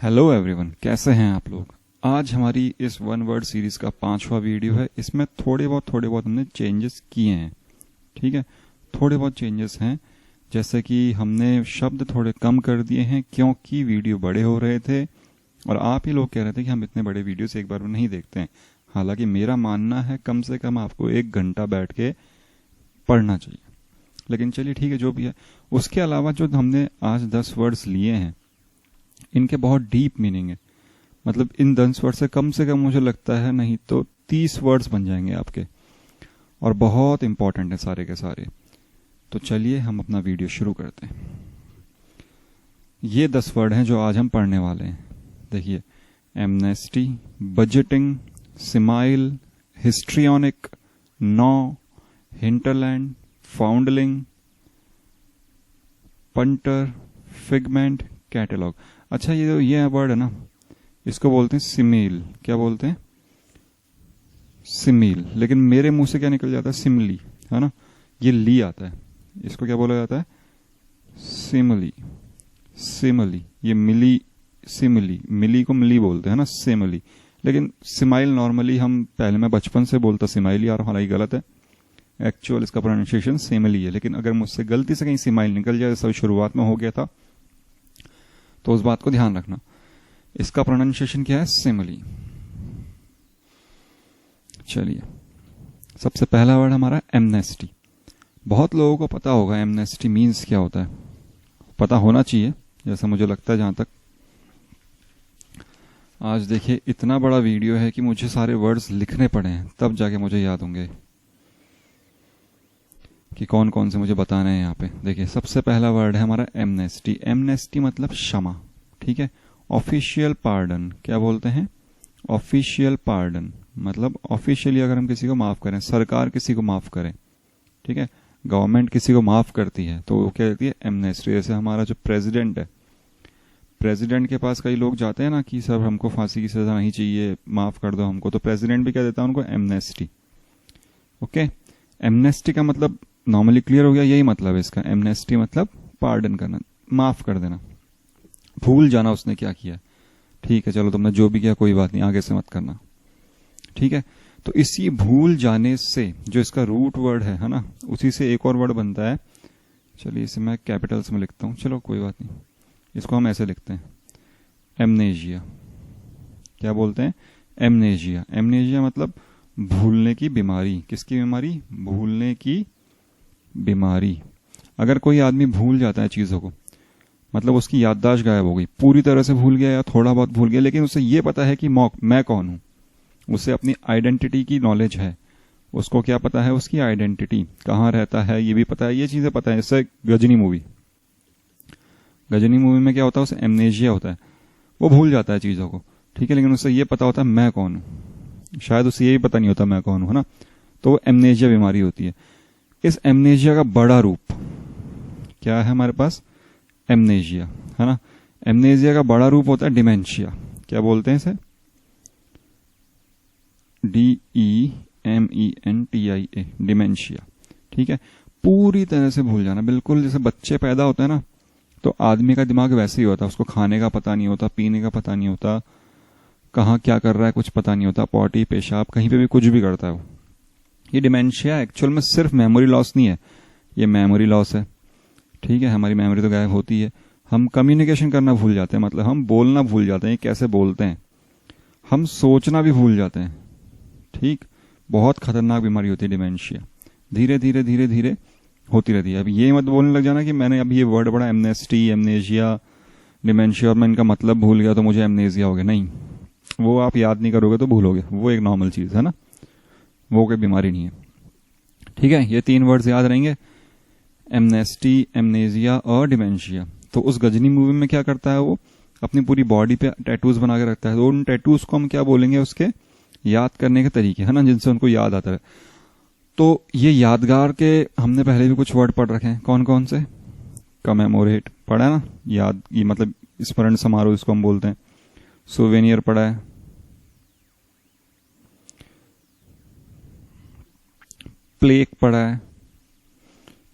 Hello everyone, कैसे हैं आप लोग। आज हमारी इस वन वर्ड सीरीज का 5वां वीडियो है। इसमें थोड़े बहुत हमने चेंजेस किए हैं। ठीक है, थोड़े बहुत चेंजेस हैं, जैसे कि हमने शब्द थोड़े कम कर दिए हैं क्योंकि वीडियो बड़े हो रहे थे और आप ही लोग कह रहे थे कि हम इतने बड़े वीडियोस एक बार में नहीं देखते हैं। हालांकि मेरा मानना है कम से कम आपको 1 घंटा बैठ के पढ़ना चाहिए, लेकिन चलिए ठीक है, जो भी है। उसके अलावा जो हमने आज 10 वर्ड्स लिए हैं, इनके बहुत डीप मीनिंग है। मतलब इन 10 वर्ड से कम मुझे लगता है नहीं तो 30 वर्ड्स बन जाएंगे आपके, और बहुत इंपॉर्टेंट है सारे के सारे। तो चलिए हम अपना वीडियो शुरू करते हैं। ये 10 वर्ड हैं जो आज हम पढ़ने वाले हैं। देखिए, एमनेस्टी, बजटिंग, सिमाइल, हिस्ट्रियोनिक, नॉ, हिंटरलैंड, फाउंडलिंग, पंटर, फिगमेंट, कैटलॉग। अच्छा, ये वर्ड है ना, इसको बोलते हैं सिमील। क्या बोलते हैं? सिमील। लेकिन मेरे मुंह से क्या निकल जाता है? सिमली, है ना। ये ली आता है, इसको क्या बोला जाता है? सिमली। सिमली, ये मिली, सिमली, मिली को मिली बोलते हैं ना, सिमली। लेकिन सिमाइल नॉर्मली हम पहले, मैं बचपन से बोलता सिमाइल, यार हालांकि गलत है। एक्चुअल इसका प्रोनाउंसिएशन सिमली है, लेकिन अगर मुझसे गलती से कहीं सिमाइल निकल जाए, जैसा शुरुआत में हो गया था, तो उस बात को ध्यान रखना। इसका प्रोनाउंसिएशन क्या है? सिमली। चलिए, सबसे पहला वर्ड हमारा एमनेस्टी। बहुत लोगों को पता होगा एमनेस्टी मीन्स क्या होता है, पता होना चाहिए जैसा मुझे लगता है। जहां तक आज देखिए, इतना बड़ा वीडियो है कि मुझे सारे वर्ड्स लिखने पड़े हैं, तब जाके मुझे याद होंगे कि कौन कौन से मुझे बताने हैं यहाँ पे। देखिए, सबसे पहला वर्ड है हमारा एमनेस्टी। एमनेस्टी मतलब क्षमा। ठीक है, ऑफिशियल पार्डन। क्या बोलते हैं? ऑफिशियल पार्डन मतलब ऑफिशियली अगर हम किसी को माफ करें, सरकार किसी को माफ करे, ठीक है, गवर्नमेंट किसी को माफ करती है, तो वो क्या कहती है? एमनेस्टी। जैसे हमारा जो प्रेसिडेंट है, प्रेसिडेंट के पास कई लोग जाते हैं ना कि सर हमको फांसी की सजा नहीं चाहिए, माफ कर दो हमको, तो प्रेसिडेंट भी क्या देता है उनको? एमनेस्टी। ओके, एमनेस्टी का मतलब नॉर्मली क्लियर हो गया, यही मतलब है इसका। एमनेस्टी मतलब पार्डन करना, माफ कर देना, भूल जाना उसने क्या किया। ठीक है, चलो तुमने जो भी किया कोई बात नहीं, आगे से मत करना। ठीक है, तो इसी भूल जाने से जो इसका रूट वर्ड है ना, उसी से एक और वर्ड बनता है। चलिए, इसे मैं कैपिटल्स में लिखता हूं, चलो कोई बात नहीं, इसको हम ऐसे लिखते हैं, एमनेजिया। क्या बोलते हैं? एमनेजिया। एमनेजिया मतलब भूलने की बीमारी। किसकी बीमारी? भूलने की बीमारी। अगर कोई आदमी भूल जाता है चीजों को, मतलब उसकी याददाश्त गायब हो गई, पूरी तरह से भूल गया या थोड़ा बहुत भूल गया, लेकिन उसे ये पता है कि मैं कौन हूं, उसे अपनी आइडेंटिटी की नॉलेज है। उसको क्या पता है? उसकी आइडेंटिटी, कहाँ रहता है ये भी पता है, ये चीजें पता है। जैसे गजनी मूवी, गजनी मूवी में क्या होता है? उसे एमनेजिया होता है, वो भूल जाता है चीजों को, ठीक है, लेकिन उसे ये पता होता है मैं कौन हूं। शायद उसे ये भी पता नहीं होता मैं कौन हूं, है ना। तो वो एमनेजिया बीमारी होती है। इस एमनेजिया का बड़ा रूप क्या है हमारे पास? एमनेजिया, है ना। एमनेजिया का बड़ा रूप होता है डिमेंशिया। क्या बोलते हैं इसे? DEMENTIA, dementia. ठीक है, पूरी तरह से भूल जाना, बिल्कुल जैसे बच्चे पैदा होते हैं ना, तो आदमी का दिमाग वैसे ही होता है, उसको खाने का पता नहीं होता, पीने का पता नहीं होता, कहाँ क्या कर रहा है कुछ पता नहीं होता, पॉटी पेशाब कहीं पे भी कुछ भी करता है वो। ये डिमेंशिया एक्चुअल में सिर्फ मेमोरी लॉस नहीं है, ये मेमोरी लॉस है। ठीक है, हमारी मेमोरी तो गायब होती है, हम कम्युनिकेशन करना भूल जाते हैं, मतलब हम बोलना भूल जाते हैं, कैसे बोलते हैं, हम सोचना भी भूल जाते हैं। ठीक, बहुत खतरनाक बीमारी होती है डिमेंशिया, धीरे धीरे धीरे धीरे होती रहती है। अब ये मत बोलने लग जाना कि मैंने अभी ये वर्ड पढ़ा, एमनेस्टी, एमनेजिया, डिमेंशिया, और मैं इनका मतलब भूल गया तो मुझे एमनेजिया हो गया। नहीं, वो आप याद नहीं करोगे तो भूलोगे, वो एक नॉर्मल चीज है ना, वो कोई बीमारी नहीं है। ठीक है, ये 3 वर्ड्स याद रहेंगे, एमनेस्टी, एमनेजिया और डिमेंशिया। तो उस गजनी मूवी में क्या करता है वो? अपनी पूरी बॉडी पे टैटूज बना के रखता है, तो उन टैटूज को हम क्या बोलेंगे? उसके याद करने के तरीके, है ना, जिनसे उनको याद आता है। तो ये यादगार के हमने पहले भी कुछ वर्ड पढ़ रखे हैं, कौन कौन से? कमेमोरेट पढ़ा है ना, याद, ये मतलब स्मरण समारोह इसको हम बोलते हैं। सोवेनियर पढ़ा है, प्लेक पढ़ा है,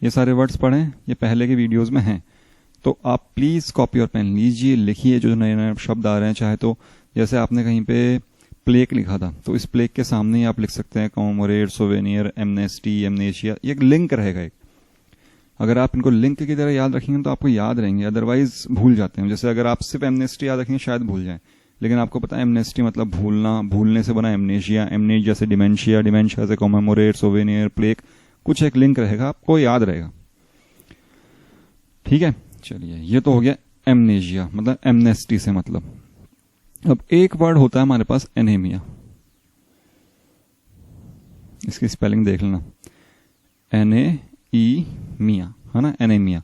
ये सारे वर्ड्स पढ़े हैं, ये पहले के वीडियोस में हैं। तो आप प्लीज कॉपी और पेन लीजिए, लिखिए जो नए नए शब्द आ रहे हैं। चाहे तो जैसे आपने कहीं पे प्लेक लिखा था, तो इस प्लेक के सामने ही आप लिख सकते हैं कॉमोरेट, सोवेनियर, एमनेस्टी, एमनेशिया। ये एक लिंक रहेगा एक। अगर आप इनको लिंक की तरह याद रखेंगे तो आपको याद रहेंगे, अदरवाइज भूल जाते हैं। जैसे अगर आप सिर्फ एमनेस्टी याद रखेंगे शायद भूल जाए, लेकिन आपको पता है एमनेस्टी मतलब भूलना, भूलने से बना एमनेशिया, एमनेशिया से डिमेंशिया, डिमेंशिया से कॉमेमोरेट, सोवेनियर, प्लेक, कुछ एक लिंक रहेगा, आपको याद रहेगा। ठीक है, चलिए ये तो हो गया एमनेशिया मतलब एमनेस्टी से मतलब। अब एक वर्ड होता है हमारे पास एनीमिया, इसकी स्पेलिंग देख लेना, एनीमिया है ना, एनीमिया।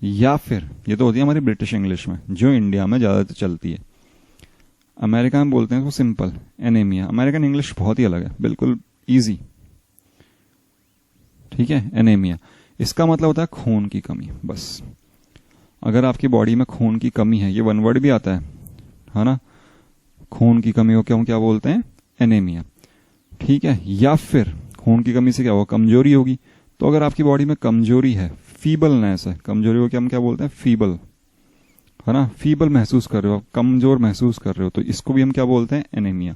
या फिर ये तो होती है हमारी ब्रिटिश इंग्लिश में जो इंडिया में ज्यादातर चलती है। अमेरिका में बोलते हैं वो सिंपल एनीमिया। अमेरिकन इंग्लिश बहुत ही अलग है, बिल्कुल इजी। ठीक है, एनीमिया इसका मतलब होता है खून की कमी। बस अगर आपकी बॉडी में खून की कमी है, ये वन वर्ड भी आता है ना, खून की कमी हो क्या बोलते हैं, एनीमिया। ठीक है, या फिर खून की कमी से क्या होगा, कमजोरी होगी। तो अगर आपकी बॉडी में कमजोरी है, फीबलनेस है, कमजोरी को हम क्या बोलते हैं, फीबल, है ना, फीबल महसूस कर रहे हो, कमजोर महसूस कर रहे हो, तो इसको भी हम क्या बोलते हैं, एनीमिया।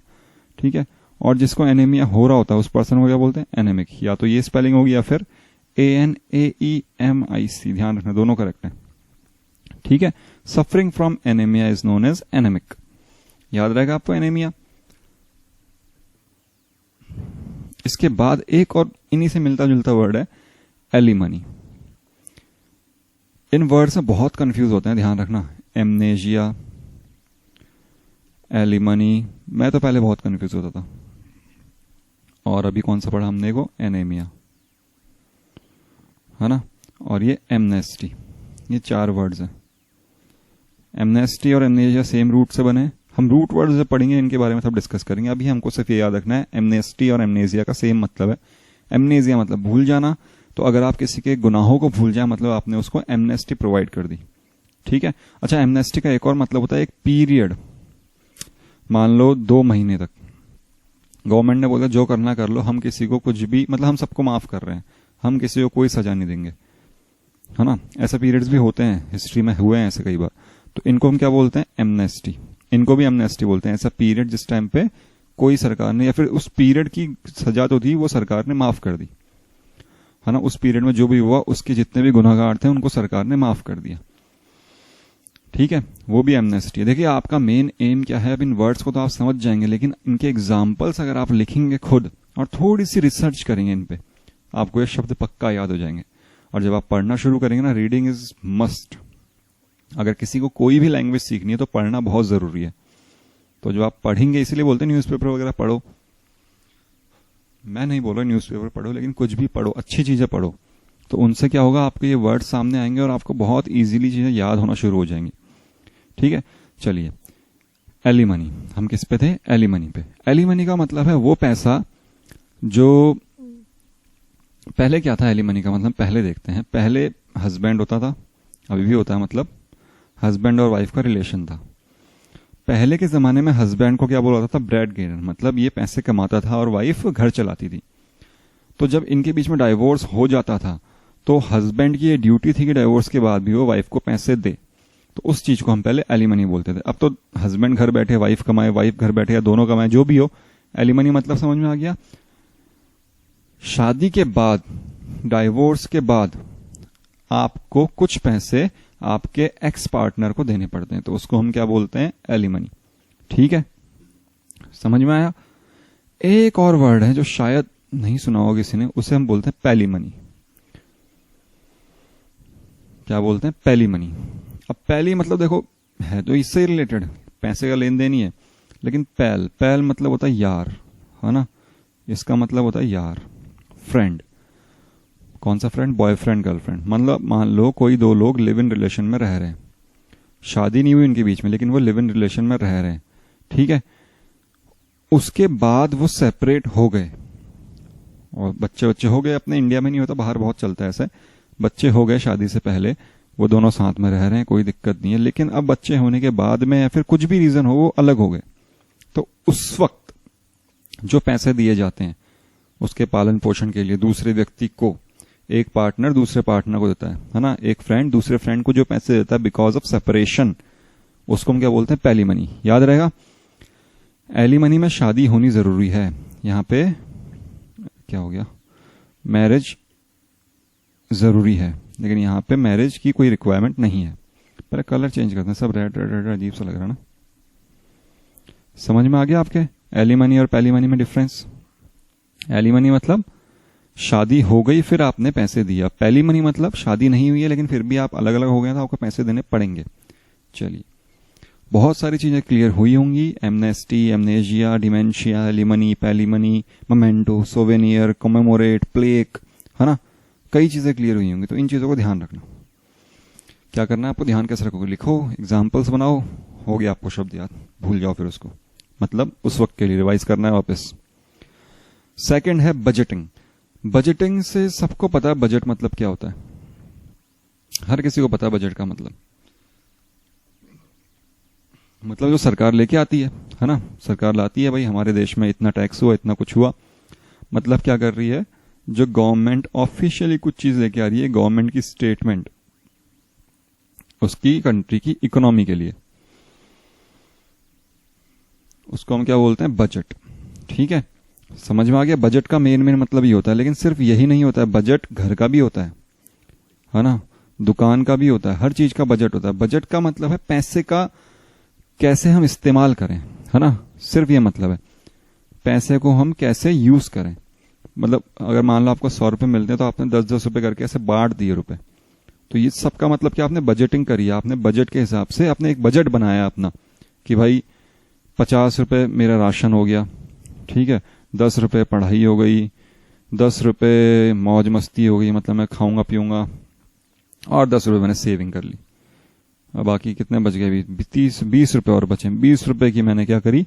ठीक है, और जिसको एनीमिया हो रहा होता है उस पर्सन को क्या बोलते हैं, एनेमिक। या तो ये स्पेलिंग होगी या फिर ANAEMIC, ध्यान रखना दोनों करेक्ट है। ठीक है, suffering from anaemia is known as anaemic, याद रहेगा आपको एनीमिया। इसके बाद एक और इन्हीं से मिलता जुलता वर्ड है एलिमनी। इन वर्ड से बहुत कंफ्यूज होते हैं, ध्यान रखना, एमनेशिया, एलिमनी। मैं तो पहले बहुत कंफ्यूज होता था, और अभी कौन सा पढ़ा हमने को, एनीमिया, है ना, और ये एमनेस्टी। ये 4 वर्ड्स हैं। एमनेस्टी और एमनेशिया सेम रूट से बने। हम रूट वर्ड से पढ़ेंगे, इनके बारे में सब डिस्कस करेंगे। अभी हमको सिर्फ ये याद रखना है एमनेस्टी और एमनेशिया का सेम मतलब है। एमनेशिया मतलब भूल जाना, तो अगर आप किसी के गुनाहों को भूल जाए मतलब आपने उसको एमनेस्टी प्रोवाइड कर दी। ठीक है, अच्छा एमनेस्टी का एक और मतलब होता है एक पीरियड, मान लो 2 महीने तक गवर्नमेंट ने बोला जो करना कर लो, हम किसी को कुछ भी मतलब हम सबको माफ कर रहे हैं, हम किसी को कोई सजा नहीं देंगे, है ना। ऐसे पीरियड्स भी होते हैं, हिस्ट्री में हुए हैं ऐसे कई बार। तो इनको हम क्या बोलते हैं, एमनेस्टी। इनको भी एमनेस्टी बोलते हैं, ऐसा पीरियड जिस टाइम पे कोई सरकार ने, या फिर उस पीरियड की सजा तो थी वो सरकार ने माफ कर दी, है ना। उस पीरियड में जो भी हुआ उसके जितने भी गुनाहगार थे उनको सरकार ने माफ कर दिया। ठीक है, वो भी एमनेस्टी है। देखिए आपका मेन एम क्या है, अब इन वर्ड्स को तो आप समझ जाएंगे, लेकिन इनके एग्जाम्पल्स अगर आप लिखेंगे खुद और थोड़ी सी रिसर्च करेंगे इन पे, आपको ये शब्द पक्का याद हो जाएंगे। और जब आप पढ़ना शुरू करेंगे ना, रीडिंग इज मस्ट। अगर किसी को कोई भी लैंग्वेज सीखनी है तो पढ़ना बहुत जरूरी है। तो जो आप पढ़ेंगे, इसीलिए बोलते हैं न्यूज़पेपर वगैरह पढ़ो। मैं नहीं बोल रहा न्यूज़पेपर पढ़ो, लेकिन कुछ भी पढ़ो, अच्छी चीजें पढ़ो, तो उनसे क्या होगा, आपके ये वर्ड सामने आएंगे और आपको बहुत इजीली चीजें याद होना शुरू हो जाएंगी। ठीक है, चलिए एलिमनी, हम किस पे थे, एलिमनी पे। एलिमनी का मतलब है वो पैसा जो, पहले क्या था एलिमनी का मतलब, पहले देखते हैं। पहले हस्बैंड होता था, अभी भी होता है, मतलब हस्बैंड और वाइफ का रिलेशन था। पहले के जमाने में हस्बैंड को क्या बोला जाता था, ब्रेड गेनर, मतलब ये पैसे कमाता था और वाइफ घर चलाती थी। तो जब इनके बीच में डाइवोर्स हो जाता था तो हस्बैंड की ये ड्यूटी थी कि डाइवोर्स के बाद भी वो वाइफ को पैसे दे। तो उस चीज को हम पहले एलिमनी बोलते थे। अब तो हस्बैंड घर बैठे, वाइफ कमाए, वाइफ घर बैठे, या दोनों कमाए, जो भी हो, एलिमनी मतलब समझ में आ गया। शादी के बाद, डाइवोर्स के बाद आपको कुछ पैसे आपके एक्स पार्टनर को देने पड़ते हैं, तो उसको हम क्या बोलते हैं, एलिमनी। ठीक है, समझ में आया। एक और वर्ड है जो शायद नहीं सुना होगा किसी ने, उसे हम बोलते हैं पैलीमनी। क्या बोलते हैं, पैलीमनी। अब पैली मतलब देखो है तो इससे रिलेटेड, पैसे का लेन देन ही है, लेकिन पैल मतलब होता है यार, है ना। इसका मतलब होता है यार, फ्रेंड। कौन सा फ्रेंड, बॉयफ्रेंड गर्लफ्रेंड। मतलब मान लो कोई 2 लोग लिव इन रिलेशन में रह रहे हैं, शादी नहीं हुई इनके बीच में, लेकिन वो लिव इन रिलेशन में रह रहे हैं। ठीक है, उसके बाद वो सेपरेट हो गए और बच्चे हो गए। अपने इंडिया में नहीं होता, बाहर बहुत चलता है ऐसे, बच्चे हो गए शादी से पहले, वो दोनों साथ में रह रहे हैं, कोई दिक्कत नहीं है। लेकिन अब बच्चे होने के बाद में या फिर कुछ भी रीजन हो वो अलग हो गए, तो उस वक्त जो पैसे दिए जाते हैं उसके पालन पोषण के लिए दूसरे व्यक्ति को, एक पार्टनर दूसरे पार्टनर को देता है ना, एक फ्रेंड दूसरे फ्रेंड को जो पैसे देता है बिकॉज ऑफ सेपरेशन, उसको हम क्या बोलते हैं, पैलीमनी। याद रहेगा, एलिमनी में शादी होनी जरूरी है। यहां पे क्या हो गया, मैरिज जरूरी है, लेकिन यहां पे मैरिज की कोई रिक्वायरमेंट नहीं है। पहले कलर चेंज करते हैं, सब रेड रेड रेड अजीब सा लग रहा है ना। समझ में आ गया आपके एलिमनी और पैलीमनी में डिफरेंस? एलिमनी मतलब शादी हो गई फिर आपने पैसे दिया, पैलीमनी मतलब शादी नहीं हुई है लेकिन फिर भी आप अलग अलग हो गए तो आपको पैसे देने पड़ेंगे। चलिए, बहुत सारी चीजें क्लियर हुई होंगी, amnesty, amnesia, dementia, alimony, palimony, memento, souvenir, commemorate, plaque, है ना, कई चीजें क्लियर हुई होंगी। तो इन चीजों को ध्यान रखना। क्या करना है आपको, ध्यान कैसे रखोगे, लिखो, एग्जाम्पल्स बनाओ, हो गया आपको शब्द याद, भूल जाओ फिर उसको, मतलब उस वक्त के लिए रिवाइज करना है वापस। सेकंड है बजटिंग। बजटिंग से सबको पता है बजट मतलब क्या होता है, हर किसी को पता है बजट का मतलब जो सरकार लेके आती है ना, सरकार लाती है भाई हमारे देश में इतना टैक्स हुआ, इतना कुछ हुआ, मतलब क्या कर रही है, जो गवर्नमेंट ऑफिशियली कुछ चीज लेके आ रही है, गवर्नमेंट की स्टेटमेंट उसकी कंट्री की इकोनॉमी के लिए, उसको हम क्या बोलते हैं, बजट। ठीक है, समझ में आ गया। बजट का मेन मतलब ये होता है, लेकिन सिर्फ यही नहीं होता है, बजट घर का भी होता है ना, दुकान का भी होता है, हर चीज का बजट होता है। बजट का मतलब है पैसे का कैसे हम इस्तेमाल करें, है ना, सिर्फ ये मतलब है पैसे को हम कैसे यूज करें। मतलब अगर मान लो आपको 100 रुपए मिलते हैं तो आपने 10-10 रुपए करके ऐसे बांट दिए रुपए, तो ये सबका मतलब कि आपने बजटिंग करी है, आपने बजट के हिसाब से आपने एक बजट बनाया अपना कि भाई 50 रुपए मेरा राशन हो गया, ठीक है, 10 रुपए पढ़ाई हो गई, 10 रुपए मौज मस्ती हो गई, मतलब मैं खाऊंगा पीऊंगा, और 10 रुपए मैंने सेविंग कर ली। अब बाकी कितने बच गए, 20 रुपए और बचे, 20 रुपए की मैंने क्या करी,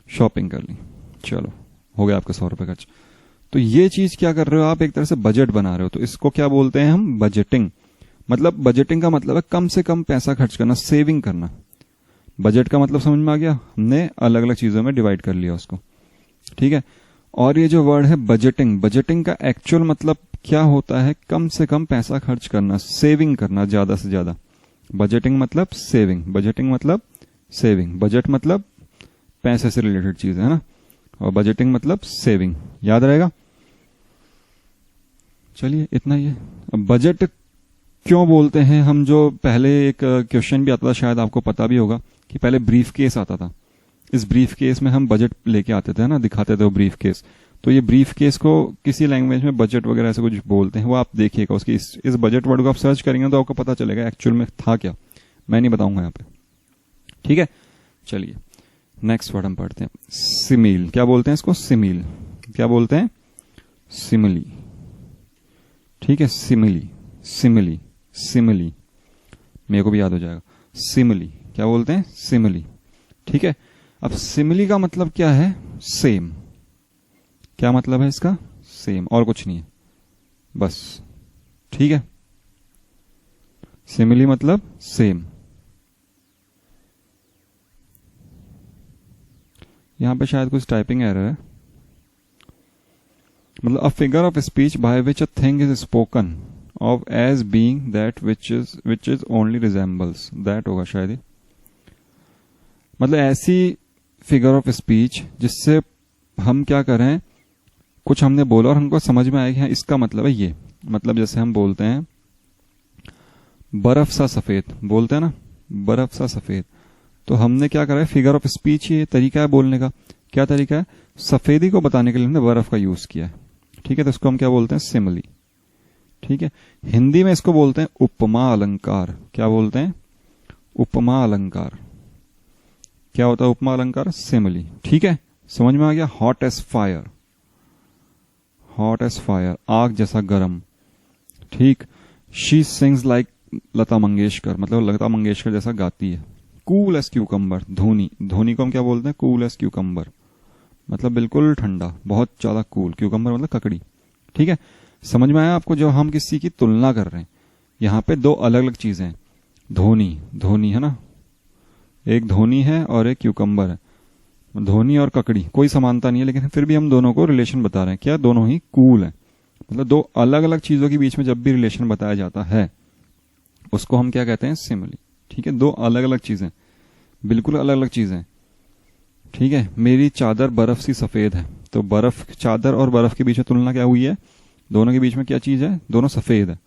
शॉपिंग कर ली, चलो हो गया आपका 100 रुपए खर्च। तो ये चीज क्या कर रहे हो आप, एक तरह से बजट बना रहे हो, तो इसको क्या बोलते हैं हम, बजटिंग। मतलब बजटिंग का मतलब है कम से कम पैसा खर्च करना, सेविंग करना। बजट का मतलब समझ में आ गया, हमने अलग अलग चीजों में डिवाइड कर लिया उसको, ठीक है। और ये जो वर्ड है बजटिंग, बजटिंग का एक्चुअल मतलब क्या होता है, कम से कम पैसा खर्च करना, सेविंग करना ज्यादा से ज्यादा। बजटिंग मतलब सेविंग, बजटिंग मतलब सेविंग, बजट मतलब पैसे से रिलेटेड चीज है ना, और बजटिंग मतलब सेविंग, याद रहेगा। चलिए इतना ही है। अब बजट क्यों बोलते हैं हम, जो पहले एक क्वेश्चन भी आता था, शायद आपको पता भी होगा कि पहले ब्रीफ केस आता था, इस ब्रीफ केस में हम बजट लेके आते थे ना, दिखाते थे वो ब्रीफ केस। तो ये ब्रीफ केस को किसी लैंग्वेज में बजट वगैरह ऐसे कुछ बोलते हैं, वो आप देखिएगा, उसकी इस बजट वर्ड को आप सर्च करेंगे तो आपको पता चलेगा एक्चुअल में था क्या, मैं नहीं बताऊंगा यहाँ पे, ठीक है। चलिए नेक्स्ट वर्ड हम पढ़ते हैं, सिमिल। क्या बोलते हैं इसको, सिमिल। क्या बोलते हैं, सिमिली, ठीक है, सिमिली, सिमिली, सिमिली, मेरे को भी याद हो जाएगा, सिमिली। क्या बोलते हैं, सिमिली, ठीक है। अब सिमिली का मतलब क्या है, सेम। क्या मतलब है इसका, सेम, और कुछ नहीं है बस, ठीक है। सिमिली मतलब सेम। यहां पे शायद कुछ टाइपिंग एरर है, मतलब a figure of speech by which a thing is spoken of as being that which is only resembles, that होगा शायद ही। मतलब ऐसी फिगर ऑफ स्पीच जिससे हम क्या करें, कुछ हमने बोला और हमको समझ में आया कि हाँ इसका मतलब है ये, मतलब जैसे हम बोलते हैं बर्फ सा सफेद, बोलते हैं ना बर्फ सा सफेद, तो हमने क्या करा है, फिगर ऑफ स्पीच, ये तरीका है बोलने का। क्या तरीका है, सफेदी को बताने के लिए हमने बर्फ का यूज किया है, ठीक है, तो इसको हम क्या बोलते हैं, सिमिली, ठीक है। हिंदी में इसको बोलते हैं उपमा अलंकार। क्या बोलते हैं, उपमा अलंकार। क्या होता है उपमा अलंकार, सिमिली, ठीक है, समझ में आ गया। Hot as fire, hot as fire, आग जैसा गर्म, ठीक। She sings like Lata Mangeshkar, मतलब लता मंगेशकर जैसा गाती है। Cool as cucumber, Dhoni, Dhoni को हम क्या बोलते हैं, कूल एज क्यूकम्बर, मतलब बिल्कुल ठंडा, बहुत ज्यादा कूल। क्यूकम्बर मतलब ककड़ी, ठीक है। समझ में आया आपको, जो हम किसी की तुलना कर रहे हैं, यहां पे दो अलग अलग चीजें हैं, धोनी, धोनी है ना, एक धोनी है और एक क्यूकम्बर है। धोनी और ककड़ी कोई समानता नहीं है, लेकिन फिर भी हम दोनों को रिलेशन बता रहे हैं, क्या दोनों ही कूल है, मतलब दो अलग अलग चीजों के बीच में जब भी रिलेशन बताया जाता है उसको हम क्या कहते हैं, सिमिली। ठीक है, दो अलग अलग चीजें, बिल्कुल अलग अलग चीजें। ठीक है, मेरी चादर बर्फ सी सफेद है, तो बर्फ, चादर और बर्फ के बीच में तुलना क्या हुई है, दोनों के बीच में क्या चीज है, दोनों सफेद है।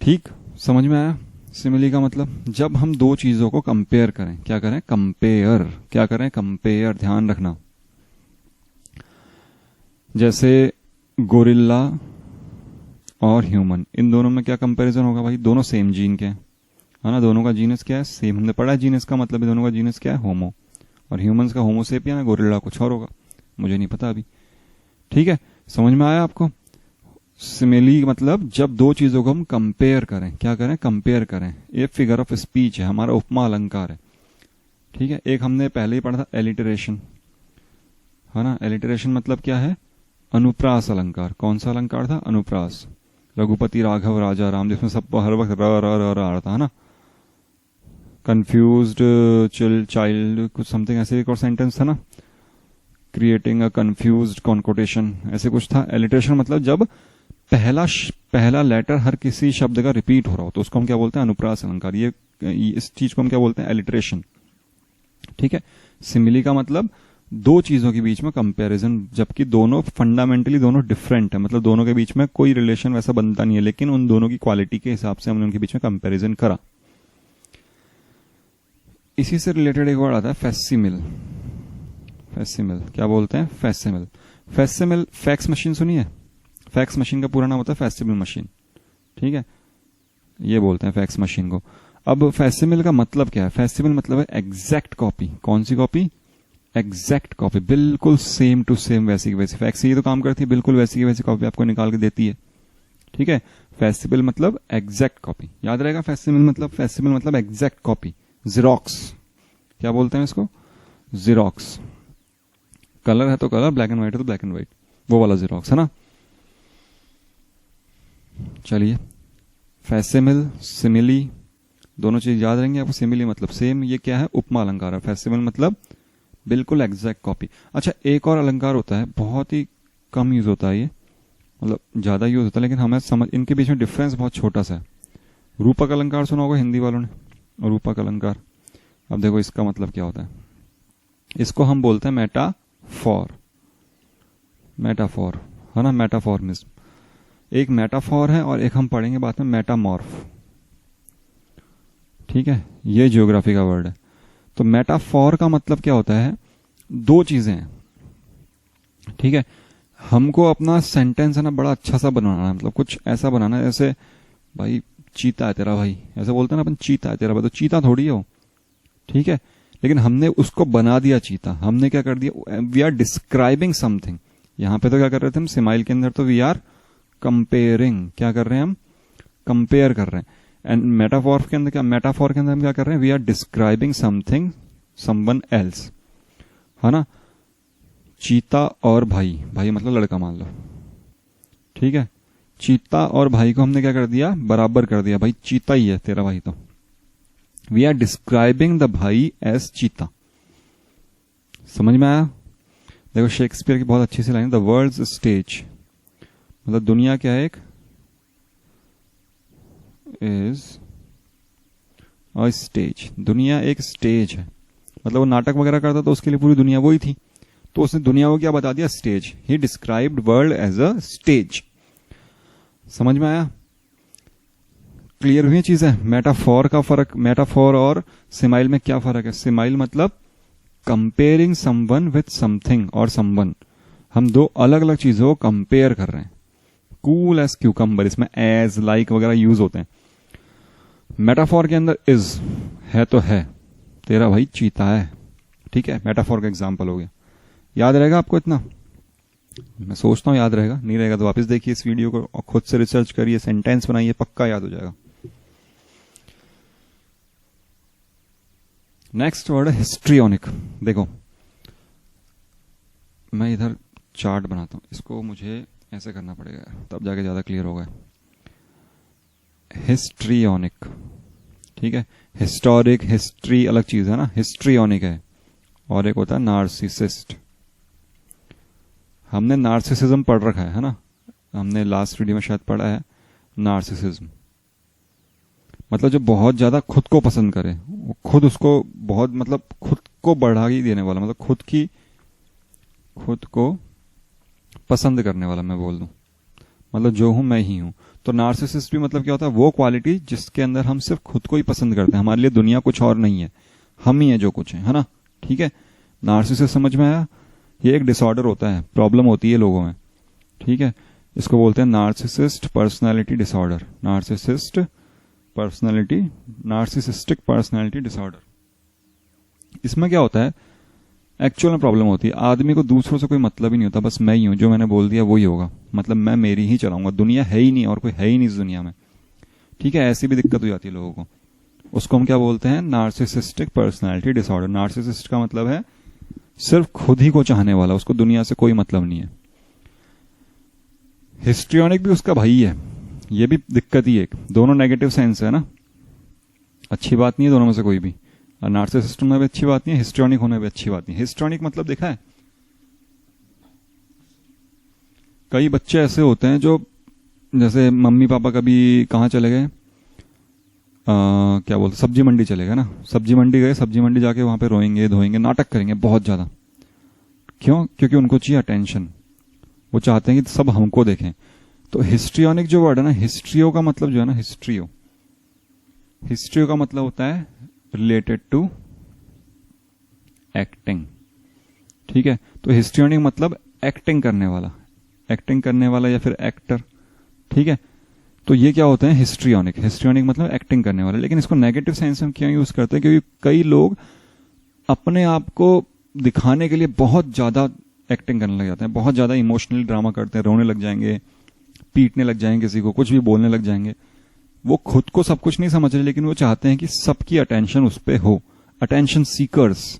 ठीक, समझ में आया। सिमिली का मतलब जब हम दो चीजों को कंपेयर करें, क्या करें, कंपेयर, क्या करें, कंपेयर, ध्यान रखना। जैसे गोरिल्ला और ह्यूमन, इन दोनों में क्या कंपैरिजन होगा भाई, दोनों सेम जीन के हैं, है ना, दोनों का जीनस क्या है, सेम। हमने पढ़ा है जीनस का मतलब, दोनों का जीनस क्या है, होमो। और ह्यूमंस का होमोसेपियन है, गोरिल्ला कुछ और होगा, मुझे नहीं पता अभी। ठीक है, समझ में आया आपको। सिमिली मतलब जब दो चीजों को हम कंपेयर करें, क्या करें, कंपेयर करें। ये फिगर ऑफ स्पीच है, हमारा उपमा अलंकार है। ठीक है, एक हमने पहले ही पढ़ा था एलिटरेशन, है ना। एलिटरेशन मतलब क्या है, अनुप्रास अलंकार। कौन सा अलंकार था, अनुप्रास। रघुपति राघव राजा राम, जिसमें सबको हर वक्त र र र आ रहा था, है ना। कंफ्यूज्ड चाइल्ड, कुछ समथिंग ऐसे एक और सेंटेंस था ना, क्रिएटिंग अ कंफ्यूज्ड कॉन्कोटेशन, ऐसे कुछ था। एलिटरेशन मतलब जब पहला लेटर हर किसी शब्द का रिपीट हो रहा हो तो उसको हम क्या बोलते हैं, अनुप्रास अलंकार। ये इस चीज को हम क्या बोलते हैं, एलिटरेशन। ठीक है, सिमिली का मतलब दो चीजों के बीच में कंपैरिजन, जबकि दोनों फंडामेंटली दोनों डिफरेंट है, मतलब दोनों के बीच में कोई रिलेशन वैसा बनता नहीं है, लेकिन उन दोनों की क्वालिटी के हिसाब से हमने उनके बीच में कंपैरिजन करा। इसी से रिलेटेड एक वर्ड आता है फैक्सिमिल। फैक्सिमिल क्या बोलते हैं, फैक्सिमिल। फैक्सिमिल, फैक्स मशीन सुनिए, फैक्स मशीन का पूरा नाम होता है फैक्सिमिल मशीन। ठीक है, ये बोलते हैं फैक्स मशीन को। अब फैक्सिमिल का मतलब क्या है, फैक्सिमिल मतलब है एग्जैक्ट कॉपी। कौन सी कॉपी, एग्जैक्ट कॉपी, बिल्कुल सेम टू सेम, वैसी की वैसी। फैक्स ये तो काम करती है, बिल्कुल वैसी की वैसी कॉपी आपको निकाल के देती है। ठीक है, फैक्सिमिल मतलब एग्जैक्ट कॉपी, याद रहेगा। फैक्सिमिल मतलब एग्जैक्ट कॉपी। जिरोक्स, क्या बोलते हैं इसको, जिरोक्स। कलर है तो कलर, ब्लैक एंड व्हाइट है तो ब्लैक एंड व्हाइट, वो वाला जिरोक्स, है ना। चलिए, फैक्सिमिल, सिमिली, दोनों चीज याद रहेंगे आपको। सिमिली मतलब सेम, ये क्या है, उपमा अलंकार है। फैक्सिमिल मतलब बिल्कुल एग्जैक्ट कॉपी। अच्छा, एक और अलंकार होता है, बहुत ही कम यूज होता है ये, मतलब ज्यादा यूज होता है लेकिन हमें समझ, इनके बीच में डिफरेंस बहुत छोटा सा है। रूपक अलंकार सुना होगा हिंदी वालों ने, रूपक अलंकार। अब देखो इसका मतलब क्या होता है, इसको हम बोलते हैं मेटाफॉर। मेटाफॉर, है ना, मेटाफॉर्मिज्म। एक मेटाफॉर है और एक हम पढ़ेंगे बाद में मेटामॉर्फ। ठीक है, ये ज्योग्राफी का वर्ड है। तो मेटाफॉर का मतलब क्या होता है, दो चीजें हैं। ठीक है, हमको अपना सेंटेंस है ना बड़ा अच्छा सा बनाना है, मतलब कुछ ऐसा बनाना है जैसे भाई चीता है तेरा भाई, ऐसा बोलते हैं ना अपन, चीता है तेरा भाई, तो चीता थोड़ी हो। ठीक है, लेकिन हमने उसको बना दिया चीता। हमने क्या कर दिया, वी आर डिस्क्राइबिंग समथिंग। यहां पे तो क्या कर रहे थे हम, सिमाइल के अंदर तो वी आर कंपेयरिंग, क्या कर रहे हैं हम, कंपेयर कर रहे हैं। एंड मेटाफॉर के अंदर क्या, मेटाफॉर के अंदर हम क्या कर रहे हैं, we are describing something, someone else, है ना। चीता और भाई, भाई मतलब लड़का मान लो। ठीक है, चीता और भाई को हमने क्या कर दिया, बराबर कर दिया, भाई चीता ही है तेरा भाई। तो वी आर डिस्क्राइबिंग द भाई एज चीता। समझ में आया। देखो शेक्सपियर की बहुत अच्छी सी लाइन, द वर्ल्ड्स स्टेज, मतलब दुनिया क्या है, एक इज अ स्टेज, दुनिया एक स्टेज है। मतलब वो नाटक वगैरह करता तो उसके लिए पूरी दुनिया वही थी, तो उसने दुनिया को क्या बता दिया, stage. He described world as a stage. समझ में आया, क्लियर हुई चीज है। मेटाफॉर का फर्क, मेटाफॉर और सिमाइल में क्या फर्क है। सिमाइल मतलब कंपेयरिंग समवन विथ समथिंग और समवन, हम दो अलग अलग चीजों को कंपेयर कर रहे हैं। कूल एज क्यूकम्बर, इसमें एज, लाइक वगैरह यूज होते हैं। मेटाफॉर के अंदर इज है तो है, तेरा भाई चीता है। ठीक है, मेटाफॉर का एग्जाम्पल हो गया। याद रहेगा आपको इतना, मैं सोचता हूं याद रहेगा, नहीं रहेगा तो वापस देखिए इस वीडियो को और खुद से रिसर्च करिए, सेंटेंस बनाइए, पक्का याद हो जाएगा। नेक्स्ट वर्ड है हिस्ट्रियोनिक। देखो मैं इधर चार्ट बनाता हूं, इसको मुझे ऐसे करना पड़ेगा तब जाके ज्यादा क्लियर होगा। हिस्ट्रियोनिक, ठीक है, हिस्टोरिक, हिस्ट्री अलग चीज है ना, हिस्ट्रियोनिक है। और एक होता है नार्सिसिस्ट। हमने नार्सिसिज्म पढ़ रखा है ना, हमने लास्ट वीडियो में शायद पढ़ा है, नार्सिसिज्म मतलब जो बहुत ज्यादा खुद को पसंद करे, वो खुद उसको बहुत मतलब खुद को बढ़ा ही देने वाला, मतलब खुद को पसंद करने वाला, मैं बोल दूं मतलब जो हूं मैं ही हूं। तो नार्सिसिस्ट भी मतलब क्या होता है, वो क्वालिटी जिसके अंदर हम सिर्फ खुद को ही पसंद करते हैं, हमारे लिए दुनिया कुछ और नहीं है, हम ही है जो कुछ है ना। ठीक है, नार्सिसिस्ट समझ में आया? ये एक डिसऑर्डर होता है, प्रॉब्लम होती है लोगों में। ठीक है, इसको बोलते हैं narcissist personality disorder, narcissistic personality disorder. इसमें क्या होता है, एक्चुअल में प्रॉब्लम होती है, आदमी को दूसरों से कोई मतलब ही नहीं होता, बस मैं ही हूं, जो मैंने बोल दिया वही होगा, मतलब मैं मेरी ही चलाऊंगा, दुनिया है ही नहीं और कोई है ही नहीं इस दुनिया में। ठीक है, ऐसी भी दिक्कत हो जाती है लोगों को। उसको हम क्या बोलते हैं, नार्सिसिस्टिक पर्सनालिटी डिसऑर्डर। नार्सिसिस्ट का मतलब है सिर्फ खुद ही को चाहने वाला, उसको दुनिया से कोई मतलब नहीं है। हिस्ट्रियोनिक भी उसका भाई है, ये भी दिक्कत ही एक, दोनों नेगेटिव सेंस है ना, अच्छी बात नहीं है दोनों में से कोई भी। नार्सिसिस्ट होना भी अच्छी बात नहीं है, हिस्ट्रियोनिक होना भी अच्छी बात नहीं है। हिस्ट्रियोनिक मतलब देखा है, कई बच्चे ऐसे होते हैं जो जैसे मम्मी पापा कभी कहाँ चले गए, क्या बोलते, सब्जी मंडी चले गए ना, सब्जी मंडी गए, सब्जी मंडी जाके वहां पे रोएंगे धोएंगे, नाटक करेंगे बहुत ज्यादा। क्यों? क्योंकि उनको चाहिए अटेंशन, वो चाहते हैं कि सब हमको देखें। तो हिस्ट्रियोनिक जो वर्ड है ना, हिस्ट्रियो का मतलब जो है ना, हिस्ट्रियो का मतलब होता है रिलेटेड टू एक्टिंग। ठीक है, तो हिस्ट्रियोनिक मतलब एक्टिंग करने वाला या फिर एक्टर। ठीक है, तो ये क्या होते हैं, हिस्ट्रियोनिक मतलब एक्टिंग करने वाला। लेकिन इसको नेगेटिव सेंस में क्यों यूज करते हैं, क्योंकि कई लोग अपने आप को दिखाने के लिए बहुत ज्यादा एक्टिंग करने लग जाते हैं, बहुत ज्यादा इमोशनली ड्रामा करते हैं, रोने लग जाएंगे, पीटने लग जाएंगे किसी को, कुछ भी बोलने लग जाएंगे। वो खुद को सब कुछ नहीं समझ रहे, लेकिन वो चाहते हैं कि सबकी अटेंशन उस पर हो। अटेंशन सीकर्स,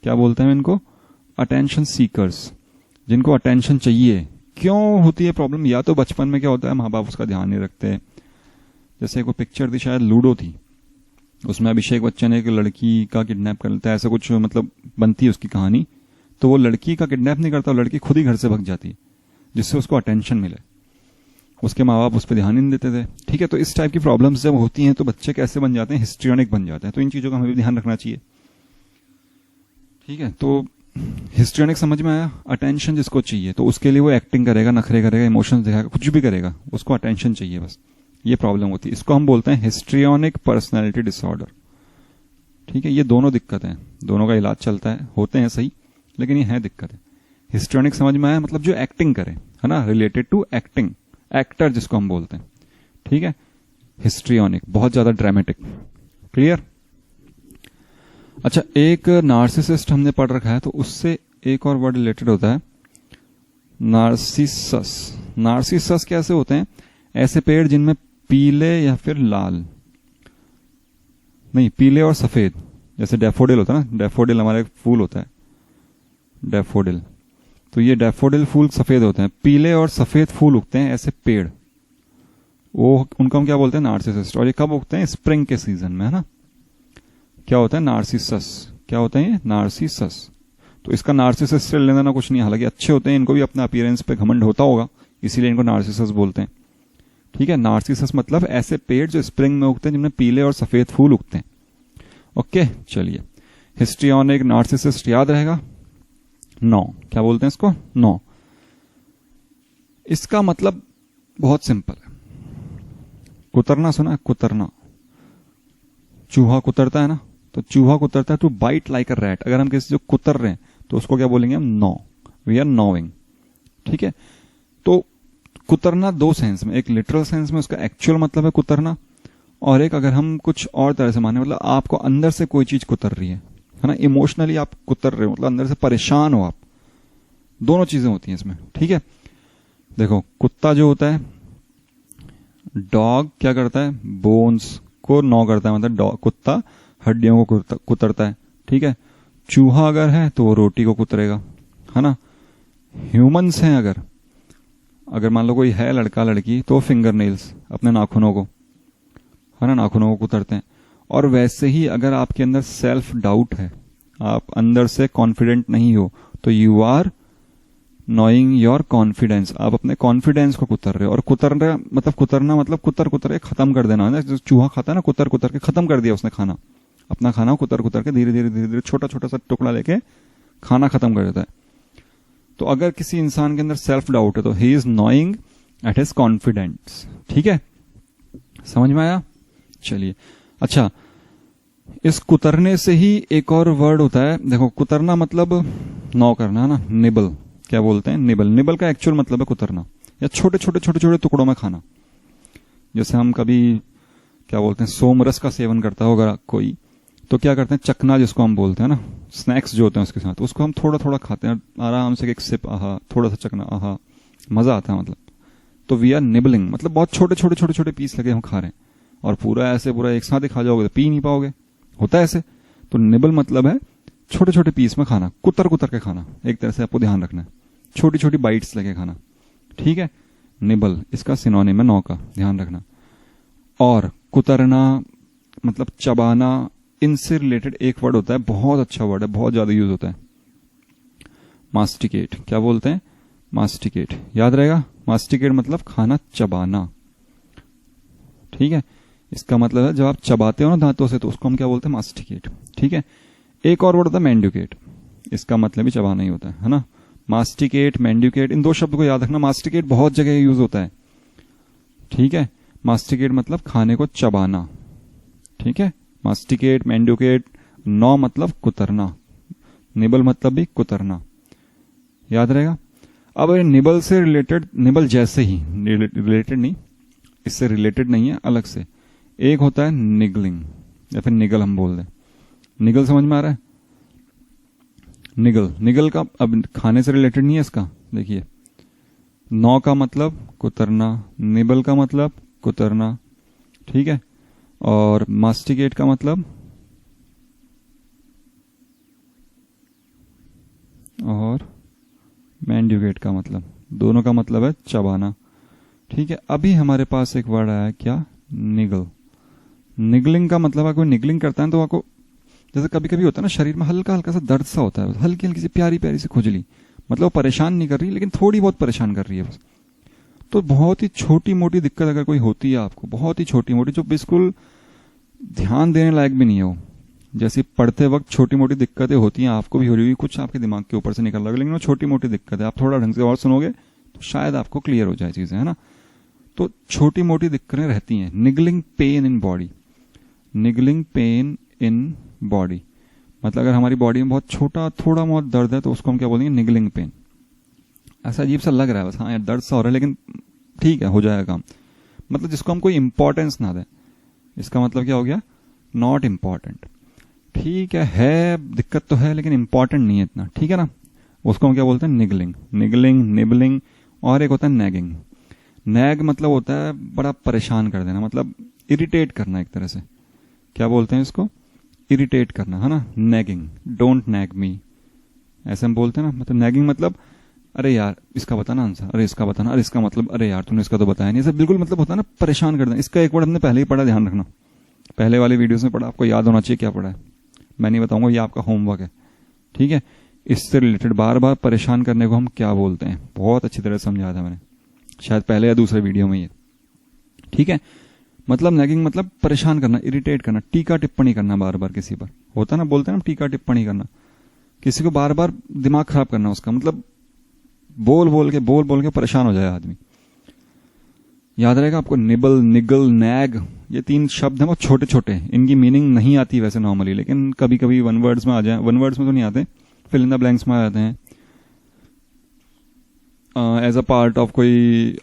क्या बोलते हैं इनको, अटेंशन सीकर्स, जिनको अटेंशन चाहिए। क्यों होती है प्रॉब्लम, या तो बचपन में क्या होता है, माँ बाप उसका ध्यान नहीं रखते। जैसे कोई पिक्चर थी, शायद लूडो थी, उसमें अभिषेक बच्चन एक लड़की का किडनैप कर लेता है, ऐसा कुछ मतलब बनती है उसकी कहानी। तो वो लड़की का किडनैप नहीं करता, लड़की खुद ही घर से भग जाती है, जिससे उसको अटेंशन मिले। उसके माँ बाप उस पर ध्यान नहीं देते थे। ठीक है, तो इस टाइप की प्रॉब्लम्स जब होती हैं तो बच्चे कैसे बन जाते हैं, हिस्ट्रियोनिक बन जाते हैं। तो इन चीजों का हमें भी ध्यान रखना चाहिए। ठीक है, तो हिस्ट्रियोनिक समझ में आया, अटेंशन जिसको चाहिए, तो उसके लिए वो एक्टिंग करेगा, नखरे करेगा, इमोशंस दिखाएगा, कुछ भी करेगा, उसको अटेंशन चाहिए बस। ये प्रॉब्लम होती है, इसको हम बोलते हैं हिस्ट्रियोनिक पर्सनैलिटी डिसऑर्डर। ठीक है, ये दोनों दिक्कत है, दोनों का इलाज चलता है, होते हैं सही, लेकिन ये है दिक्कत है। हिस्ट्रियोनिक समझ में आया, मतलब जो एक्टिंग करे, है ना, रिलेटेड टू एक्टिंग, एक्टर जिसको हम बोलते हैं। ठीक है, हिस्ट्रियोनिक बहुत ज्यादा ड्रामेटिक। क्लियर? अच्छा, एक नार्सिसिस्ट हमने पढ़ रखा है, तो उससे एक और वर्ड रिलेटेड होता है, नार्सिसस। नार्सिसस कैसे होते हैं, ऐसे पेड़ जिनमें पीले या फिर लाल नहीं, पीले और सफेद, जैसे डैफोडिल होता है ना, डैफोडिल हमारा एक फूल होता है, डैफोडिल। तो ये डैफोडिल फूल सफेद होते हैं, पीले और सफेद फूल उगते हैं ऐसे पेड़, वो उनको हम क्या बोलते हैं, नार्सिसिस्ट। और ये कब उगते हैं, स्प्रिंग के सीजन में, है ना। क्या होता है, नार्सिसस। क्या होता है ये, नार्सिसस। तो इसका नार्सिसस से लेना कुछ नहीं, हालांकि अच्छे होते हैं, इनको भी अपना अपीयरेंस पे घमंड होता होगा, इसीलिए इनको नार्सिसस बोलते हैं। ठीक है, नार्सिसस मतलब ऐसे पेड़ जो स्प्रिंग में उगते हैं, जिनमें पीले और सफेद फूल उगते हैं। ओके, चलिए, हिस्ट्रियोनिक नार्सिसिस्ट याद रहेगा। 9, क्या बोलते हैं इसको, 9। इसका मतलब बहुत सिंपल है, कुतरना सुना है, कुतरना, चूहा कुतरता है ना, तो चूहा कुतरता है to bite like a rat. अगर हम किसी जो कुतर रहे हैं तो उसको क्या बोलेंगे हम, नॉ, वी आर नॉविंग। ठीक है, तो कुतरना दो सेंस में, एक लिटरल सेंस में उसका एक्चुअल मतलब है कुतरना, और एक अगर हम कुछ और तरह से माने, मतलब आपको अंदर से कोई चीज कुतर रही है ना, इमोशनली आप कुतर रहे हो, मतलब अंदर से परेशान हो आप, दोनों चीजें होती हैं इसमें। ठीक है, देखो कुत्ता जो होता है, डॉग क्या करता है, बोन्स को नॉ करता है, मतलब कुत्ता हड्डियों को कुतरता है। ठीक है, चूहा अगर है तो वो रोटी को कुतरेगा, है ना। ह्यूमंस हैं अगर मान लो कोई है लड़का लड़की, तो फिंगर नेल्स, अपने नाखूनों को, है ना, नाखूनों को कुतरते हैं। और वैसे ही अगर आपके अंदर सेल्फ डाउट है, आप अंदर से कॉन्फिडेंट नहीं हो, तो you are knowing your confidence, आप अपने कॉन्फिडेंस को कुतर रहे हो। और कुतरना मतलब कुतर के खत्म कर देना है। जो चूहा खाता है ना, कुतर के खत्म कर दिया उसने खाना, अपना खाना कुतर के धीरे धीरे छोटा छोटा सा टुकड़ा लेके खाना खत्म कर देता है। तो अगर किसी इंसान के अंदर सेल्फ डाउट है तो he is gnawing at his confidence. ठीक है, समझ में आया? चलिए, अच्छा, इस कुतरने से ही एक और वर्ड होता है। देखो, कुतरना मतलब नौ करना है ना, निबल क्या बोलते हैं, निबल। निबल का एक्चुअल मतलब है कुतरना या छोटे छोटे टुकड़ों में खाना। जैसे हम कभी क्या बोलते हैं, सोमरस का सेवन करता होगा कोई, तो क्या करते हैं, चकना जिसको हम बोलते हैं ना, स्नैक्स जो होते हैं उसके साथ, उसको हम थोड़ा थोड़ा खाते हैं आराम से, एक सिप, आहा, थोड़ा सा चकना, आहा, मजा आता है मतलब। तो वी आर निबलिंग, मतलब बहुत छोटे पीस लगे हम खा रहे हैं, और पूरा एक साथ ही खा जाओगे तो पी नहीं पाओगे, होता है ऐसे। तो निबल मतलब है छोटे छोटे पीस में खाना, कुतर के खाना। एक तरह से आपको ध्यान रखना है, छोटी छोटी बाइट्स लगे खाना। ठीक है, निबल इसका सिनोनिम है नौ का, ध्यान रखना। और कुतरना मतलब चबाना, इनसे रिलेटेड एक वर्ड होता है, बहुत अच्छा वर्ड है, बहुत ज्यादा यूज होता है, मास्टिकेट। क्या बोलते हैं, मास्टिकेट, याद रहेगा। मास्टिकेट मतलब खाना चबाना। ठीक है, इसका मतलब है जब आप चबाते हो ना दांतों से, तो उसको हम क्या बोलते हैं, मास्टिकेट। ठीक है, एक और वर्ड होता है मैंड्यूकेट, इसका मतलब भी चबाना ही होता है ना। मास्टिकेट, मैंड्यूकेट, इन दो शब्द को याद रखना। मास्टिकेट बहुत जगह यूज होता है। ठीक है, मास्टिकेट मतलब खाने को चबाना। ठीक है, मास्टिकेट, मैंड्यूकेट। नौ मतलब कुतरना, निबल मतलब भी कुतरना, याद रहेगा। अब निबल से रिलेटेड, निबल जैसे ही, रिलेटेड नहीं, इससे रिलेटेड नहीं है, अलग से एक होता है निगलिंग, या फिर निगल हम बोल दें। निगल समझ में आ रहा है? निगल का अब खाने से रिलेटेड नहीं है इसका। देखिए, नौ का मतलब कुतरना, निबल का मतलब कुतरना। ठीक है, और मास्टिकेट का मतलब, और मैंड्यूकेट का मतलब, दोनों का मतलब है चबाना। ठीक है, अभी हमारे पास एक वर्ड आया, क्या, निगल। निगलिंग का मतलब है कोई निगलिंग करता है तो आपको, जैसे कभी कभी होता है ना शरीर में हल्का हल्का सा दर्द सा होता है, हल्की हल्की सी प्यारी प्यारी सी खुजली, मतलब वो परेशान नहीं कर रही लेकिन थोड़ी बहुत परेशान कर रही है बस। तो बहुत ही छोटी मोटी दिक्कत अगर कोई होती है आपको, बहुत ही छोटी मोटी, जो बिल्कुल ध्यान देने लायक भी नहीं है वो, जैसे पढ़ते वक्त छोटी मोटी दिक्कतें होती हैं, आपको भी हो रही हुई, कुछ आपके दिमाग के ऊपर से निकल रहा है, लेकिन वो छोटी मोटी दिक्कत है, आप थोड़ा ढंग से और सुनोगे तो शायद आपको क्लियर हो जाए चीजें, है ना। तो छोटी मोटी दिक्कतें रहती हैं। Niggling pain in body, niggling pain in body मतलब अगर हमारी बॉडी में बहुत छोटा थोड़ा बहुत दर्द है तो उसको हम क्या बोलेंगे, निगलिंग पेन। ऐसा अजीब सा लग रहा है बस, हाँ यार दर्द सा हो रहा है लेकिन ठीक है, हो जाएगा काम, मतलब जिसको हम कोई इंपॉर्टेंस ना दें, इसका मतलब क्या हो गया, नॉट इंपॉर्टेंट। ठीक है दिक्कत तो है लेकिन इंपॉर्टेंट नहीं है इतना, ठीक है ना, उसको हम क्या बोलते हैं, निगलिंग। निगलिंग, निबलिंग। और एक होता है नैगिंग। नैग मतलब होता है बड़ा परेशान कर देना, मतलब इरिटेट करना एक तरह से, क्या बोलते हैं इसको, इरिटेट करना, है ना, नैगिंग। डोंट नैग मी, ऐसे हम बोलते हैं ना, मतलब नैगिंग मतलब अरे यार इसका बताना आंसर, अरे इसका बताना, अरे इसका मतलब अरे यार तूने इसका तो बताया नहीं, ऐसा बिल्कुल मतलब होता है ना परेशान कर देना। इसका एक वर्ड हमने पहले ही पढ़ा, ध्यान रखना, पहले वाले वीडियोस में पढ़ा, आपको याद होना चाहिए क्या पढ़ा है, मैं नहीं बताऊंगा, ये आपका होमवर्क है, ठीक है। इससे रिलेटेड बार बार परेशान करने को हम क्या बोलते हैं, बहुत अच्छी तरह समझाया था मैंने, शायद पहले या दूसरे वीडियो में ये, ठीक है। मतलब नैगिंग मतलब परेशान करना, इरिटेट करना, टीका टिप्पणी करना बार बार किसी पर, होता ना, बोलते हैं ना टीका टिप्पणी करना, किसी को बार बार दिमाग खराब करना उसका, मतलब बोल बोल के परेशान हो जाए आदमी। याद रहेगा आपको, निबल, निगल, नैग, ये तीन शब्द हैं, वो छोटे छोटे, इनकी मीनिंग नहीं आती वैसे नॉर्मली, लेकिन कभी कभी वन वर्ड्स में आ जाए, वन वर्ड्स में तो नहीं आते, फिल इन द ब्लैंक्स में आ जाते हैं, एज अ पार्ट ऑफ कोई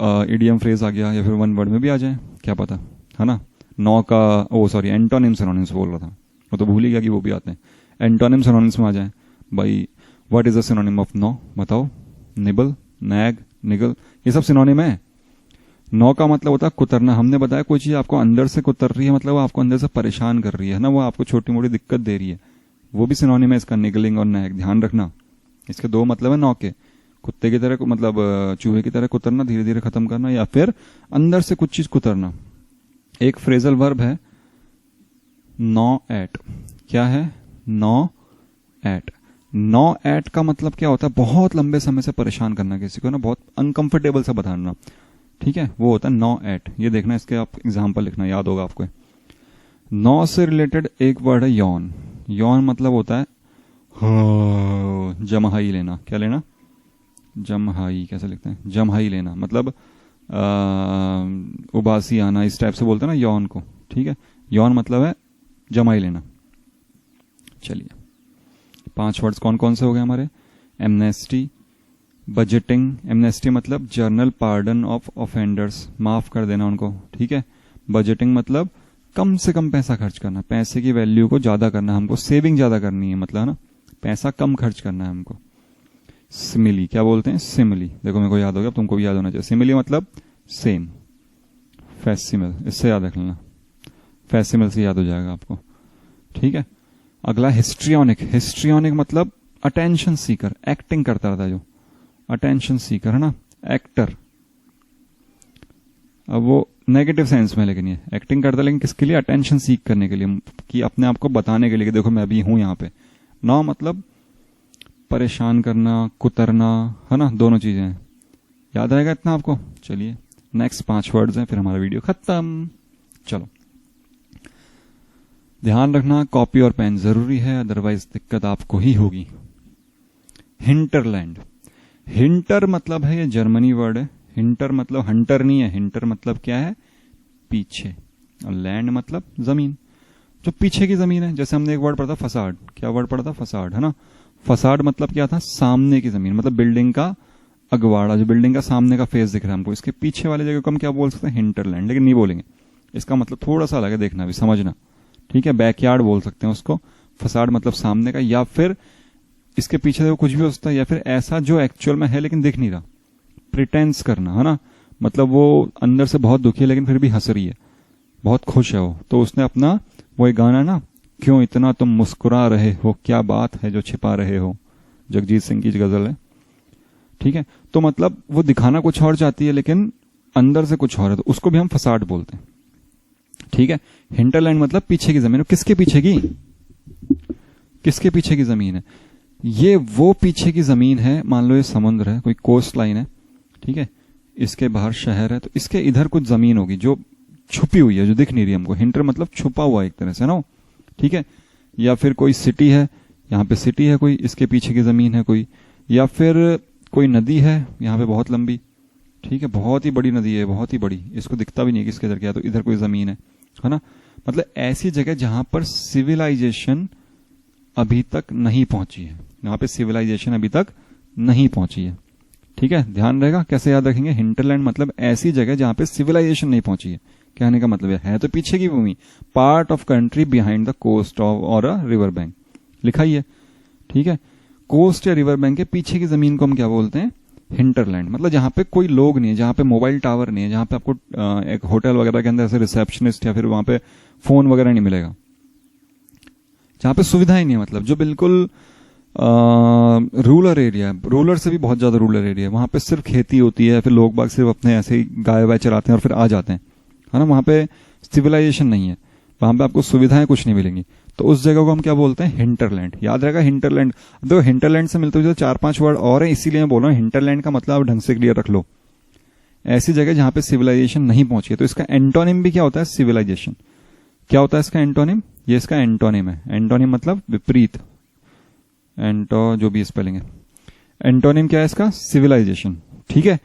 इडियम फ्रेज आ गया, या फिर वन वर्ड में भी आ जाए, क्या पता, है ना। नौ का ओ सॉरी एंटोनिम सिनोनिम्स बोल रहा था, वो तो भूल ही गया कि वो भी आते हैं, एंटोनिम सिनोनिम्स में आ जाए भाई। What is the synonym of gnaw, बताओ, निबल, नैग, निगल, ये सब सिनोनिम है। नौ का मतलब होता है कुतरना, हमने बताया कोई चीज आपको अंदर से कुतर रही है, मतलब वो आपको अंदर से परेशान कर रही है ना, वो आपको छोटी मोटी दिक्कत दे रही है, वो भी सिनोनिम है इसका, निगलिंग और नैग, ध्यान रखना। इसके दो मतलब है नौ के, कुत्ते की तरह मतलब चूहे की तरह कुतरना, धीरे धीरे खत्म करना, या फिर अंदर से कुछ चीज कुतरना। एक फ्रेजल वर्ब है नॉ एट, क्या है, नॉ एट, नॉ एट का मतलब क्या होता है, बहुत लंबे समय से परेशान करना किसी को ना, बहुत अनकंफर्टेबल सा बताना, ठीक है, वो होता है नॉ एट। ये देखना, इसके आप एग्जाम्पल लिखना, याद होगा आपको। नॉ से रिलेटेड एक वर्ड है यौन। यौन मतलब होता है जमहाई लेना। क्या लेना? जमहाई। कैसे लिखते हैं? जमहाई लेना, मतलब उबासी आना, इस टाइप से बोलते हैं ना यौन को, ठीक है। यौन मतलब है जमाई लेना। चलिए, 5 वर्ड्स कौन कौन से हो गए हमारे? Amnesty, budgeting. एमनेस्टी मतलब जर्नल पार्डन ऑफ ऑफेंडर्स, माफ कर देना उनको, ठीक है। बजटिंग मतलब कम से कम पैसा खर्च करना, पैसे की वैल्यू को ज्यादा करना, हमको सेविंग ज्यादा करनी है, मतलब ना पैसा कम खर्च करना है हमको। सिमिली, क्या बोलते हैं? सिमिली। देखो मेरे को याद हो गया, तुमको भी याद होना चाहिए। सिमिली मतलब सेम। फैसिमल, इससे याद रख लेना, फैसिमल से याद हो जाएगा आपको, ठीक है। अगला हिस्ट्रियोनिक। हिस्ट्रियोनिक मतलब अटेंशन सीकर, एक्टिंग करता रहता है जो, अटेंशन सीकर है ना, एक्टर। अब वो नेगेटिव सेंस में, लेकिन ये एक्टिंग करता है, लेकिन किसके लिए? अटेंशन सीख करने के लिए, कि अपने आप को बताने के लिए कि देखो मैं अभी हूं यहाँ पे। नौ मतलब परेशान करना, कुतरना, है ना, दोनों चीजें हैं। याद रहेगा इतना आपको? चलिए, नेक्स्ट 5 वर्ड्स हैं, फिर हमारा वीडियो खत्म। चलो, ध्यान रखना कॉपी और पेन जरूरी है, अदरवाइज दिक्कत आपको ही होगी। हिंटरलैंड। हिंटर मतलब है, ये जर्मनी वर्ड है। हिंटर मतलब हंटर नहीं है, हिंटर मतलब क्या है? पीछे। और लैंड मतलब जमीन, जो पीछे की जमीन है। जैसे हमने एक वर्ड पढ़ा था फसाड। क्या वर्ड पढ़ा था? फसाड, है ना। फसाड मतलब क्या था? सामने की जमीन, मतलब बिल्डिंग का अगवाड़ा, जो बिल्डिंग का सामने का फेस दिख रहा है हमको, इसके पीछे वाले जगह को हम क्या बोल सकते हैं? हिंटरलैंड। लेकिन नहीं बोलेंगे, इसका मतलब थोड़ा सा अलग है, देखना भी, समझना, ठीक है। बैकयार्ड बोल सकते हैं उसको। फसाड मतलब सामने का, या फिर इसके पीछे देखो कुछ भी हो सकता है, या फिर ऐसा जो एक्चुअल में है लेकिन दिख नहीं रहा, प्रिटेंस करना, है ना। मतलब वो अंदर से बहुत दुखी है लेकिन फिर भी हंस रही है, बहुत खुश है वो, तो उसने अपना वो एक गाना ना, क्यों इतना तुम मुस्कुरा रहे हो, क्या बात है जो छिपा रहे हो, जगजीत सिंह की गजल है, ठीक है। तो मतलब वो दिखाना कुछ और चाहती है लेकिन अंदर से कुछ और है, तो उसको भी हम फसाड बोलते हैं, ठीक है। हिंटरलैंड मतलब पीछे की जमीन। किसके पीछे की? किसके पीछे की जमीन है? ये वो पीछे की जमीन है, मान लो ये समुद्र है, कोई कोस्ट लाइन है, ठीक है, इसके बाहर शहर है, तो इसके इधर कुछ जमीन होगी जो छुपी हुई है, जो दिख नहीं रही हमको। हिंटर मतलब छुपा हुआ एक तरह से ना, ठीक है। या फिर कोई सिटी है, यहाँ पे सिटी है कोई, इसके पीछे की जमीन है कोई, या फिर कोई नदी है यहाँ पे बहुत लंबी, ठीक है, बहुत ही बड़ी नदी है, बहुत ही बड़ी, इसको दिखता भी नहीं है किसके इधर क्या, तो इधर कोई जमीन है ना। मतलब ऐसी जगह जहां पर सिविलाइजेशन अभी तक नहीं पहुंची है, यहाँ पे सिविलाइजेशन अभी तक नहीं पहुंची है, ठीक है। ध्यान रहेगा, कैसे याद रखेंगे? हिंटरलैंड मतलब ऐसी जगह जहां पे सिविलाइजेशन नहीं पहुंची है। कहने का मतलब है तो पीछे की भूमि, part of country behind the coast of or a river bank, लिखा ही है, ठीक है। कोस्ट या रिवर बैंक के पीछे की जमीन को हम क्या बोलते हैं? हिंटरलैंड। मतलब जहां पे कोई लोग नहीं है, जहां पे मोबाइल टावर नहीं है, जहां पे आपको एक होटल वगैरह के अंदर ऐसे रिसेप्शनिस्ट या फिर वहां पे फोन वगैरह नहीं मिलेगा, जहां पे सुविधाएं नहीं है, मतलब जो बिल्कुल रूरल एरिया है, रूरल से भी बहुत ज्यादा रूरल एरिया है, वहां पे सिर्फ खेती होती है, फिर लोग बाग सिर्फ अपने ऐसे ही गाय वाय चराते हैं और फिर आ जाते हैं, है ना। वहां पे सिविलाइजेशन नहीं है, वहां पे आपको सुविधाएं कुछ नहीं मिलेंगी, तो उस जगह को हम क्या बोलते हैं? हिंटरलैंड। याद रहेगा हिंटरलैंड। देखो हिंटरलैंड से मिलते हुए 4-5 वर्ड और है, इसीलिए मैं बोल रहा हूँ हिंटरलैंड का मतलब आप ढंग से क्लियर रख लो। ऐसी जगह जहां पे सिविलाइजेशन नहीं पहुंची है, तो इसका एंटोनिम भी क्या होता है? सिविलाइजेशन। क्या होता है इसका एंटोनिम? ये इसका एंटोनिम है। एंटोनिम मतलब विपरीत, एंटो जो भी स्पेलिंग है, एंटोनिम क्या है इसका? सिविलाइजेशन, ठीक है।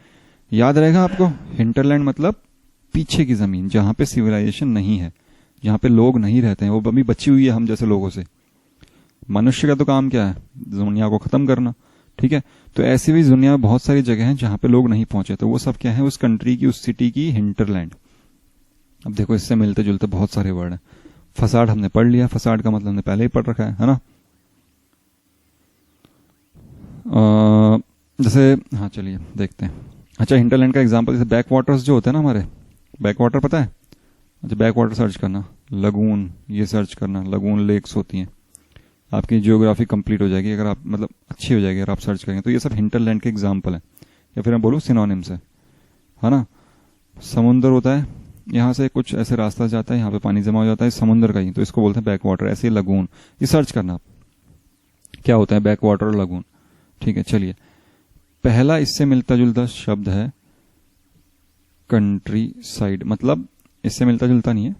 याद रहेगा आपको, हिंटरलैंड मतलब पीछे की जमीन जहां पे सिविलाइजेशन नहीं है, जहां पे लोग नहीं रहते हैं, वो अभी बची हुई है हम जैसे लोगों से। मनुष्य का तो काम क्या है? दुनिया को खत्म करना, ठीक है। तो ऐसी भी दुनिया में बहुत सारी जगह हैं जहां पे लोग नहीं पहुंचे, तो वो सब क्या है? उस कंट्री की, उस सिटी की हिंटरलैंड। अब देखो इससे मिलते जुलते बहुत सारे वर्ड हैं। फसाड हमने पढ़ लिया, फसाड का मतलब हमने पहले ही पढ़ रखा है ना। जैसे हाँ चलिए देखते हैं। अच्छा, हिंटरलैंड का एग्जांपल जैसे बैक वाटर्स जो होते हैं ना हमारे, बैक वाटर पता है? अच्छा, बैक वाटर सर्च करना, लगून, ये सर्च करना, लगून लेक्स होती हैं, आपकी जियोग्राफी कंप्लीट हो जाएगी, अगर आप मतलब अच्छी हो जाएगी अगर आप सर्च करेंगे। तो ये सब हिंटरलैंड के एग्जाम्पल है, या फिर मैं बोलूँ सिनोनिम्स है ना। समुद्र होता है, यहाँ से कुछ ऐसे रास्ता जाता है, यहाँ पे पानी जमा हो जाता है समुद्र का ही, तो इसको बोलते हैं बैक वाटर। ऐसे लगून, ये सर्च करना आप, क्या होता है बैक वाटर और लगून। ठीक है, चलिए पहला इससे मिलता जुलता शब्द है कंट्री साइड, मतलब इससे मिलता जुलता नहीं है,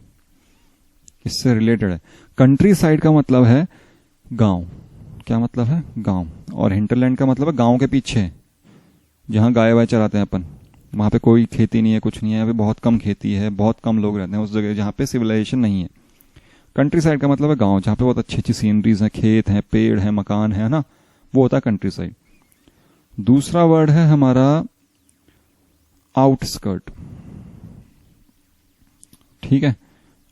इससे रिलेटेड है। कंट्री साइड का मतलब है गांव। क्या मतलब है? गांव। और हिंटरलैंड का मतलब है गांव के पीछे, जहां गाय वाय चराते हैं अपन, वहां पे कोई खेती नहीं है, कुछ नहीं है, यहाँ पे बहुत कम खेती है, बहुत कम लोग रहते हैं उस जगह जहां पे सिविलाइजेशन नहीं है। कंट्री साइड का मतलब है गांव, जहां पे बहुत अच्छी अच्छी सीनरीज हैं, खेत हैं, पेड़ हैं, मकान है ना, वो होता है कंट्री साइड। दूसरा वर्ड है हमारा आउटस्कर्ट। ठीक है,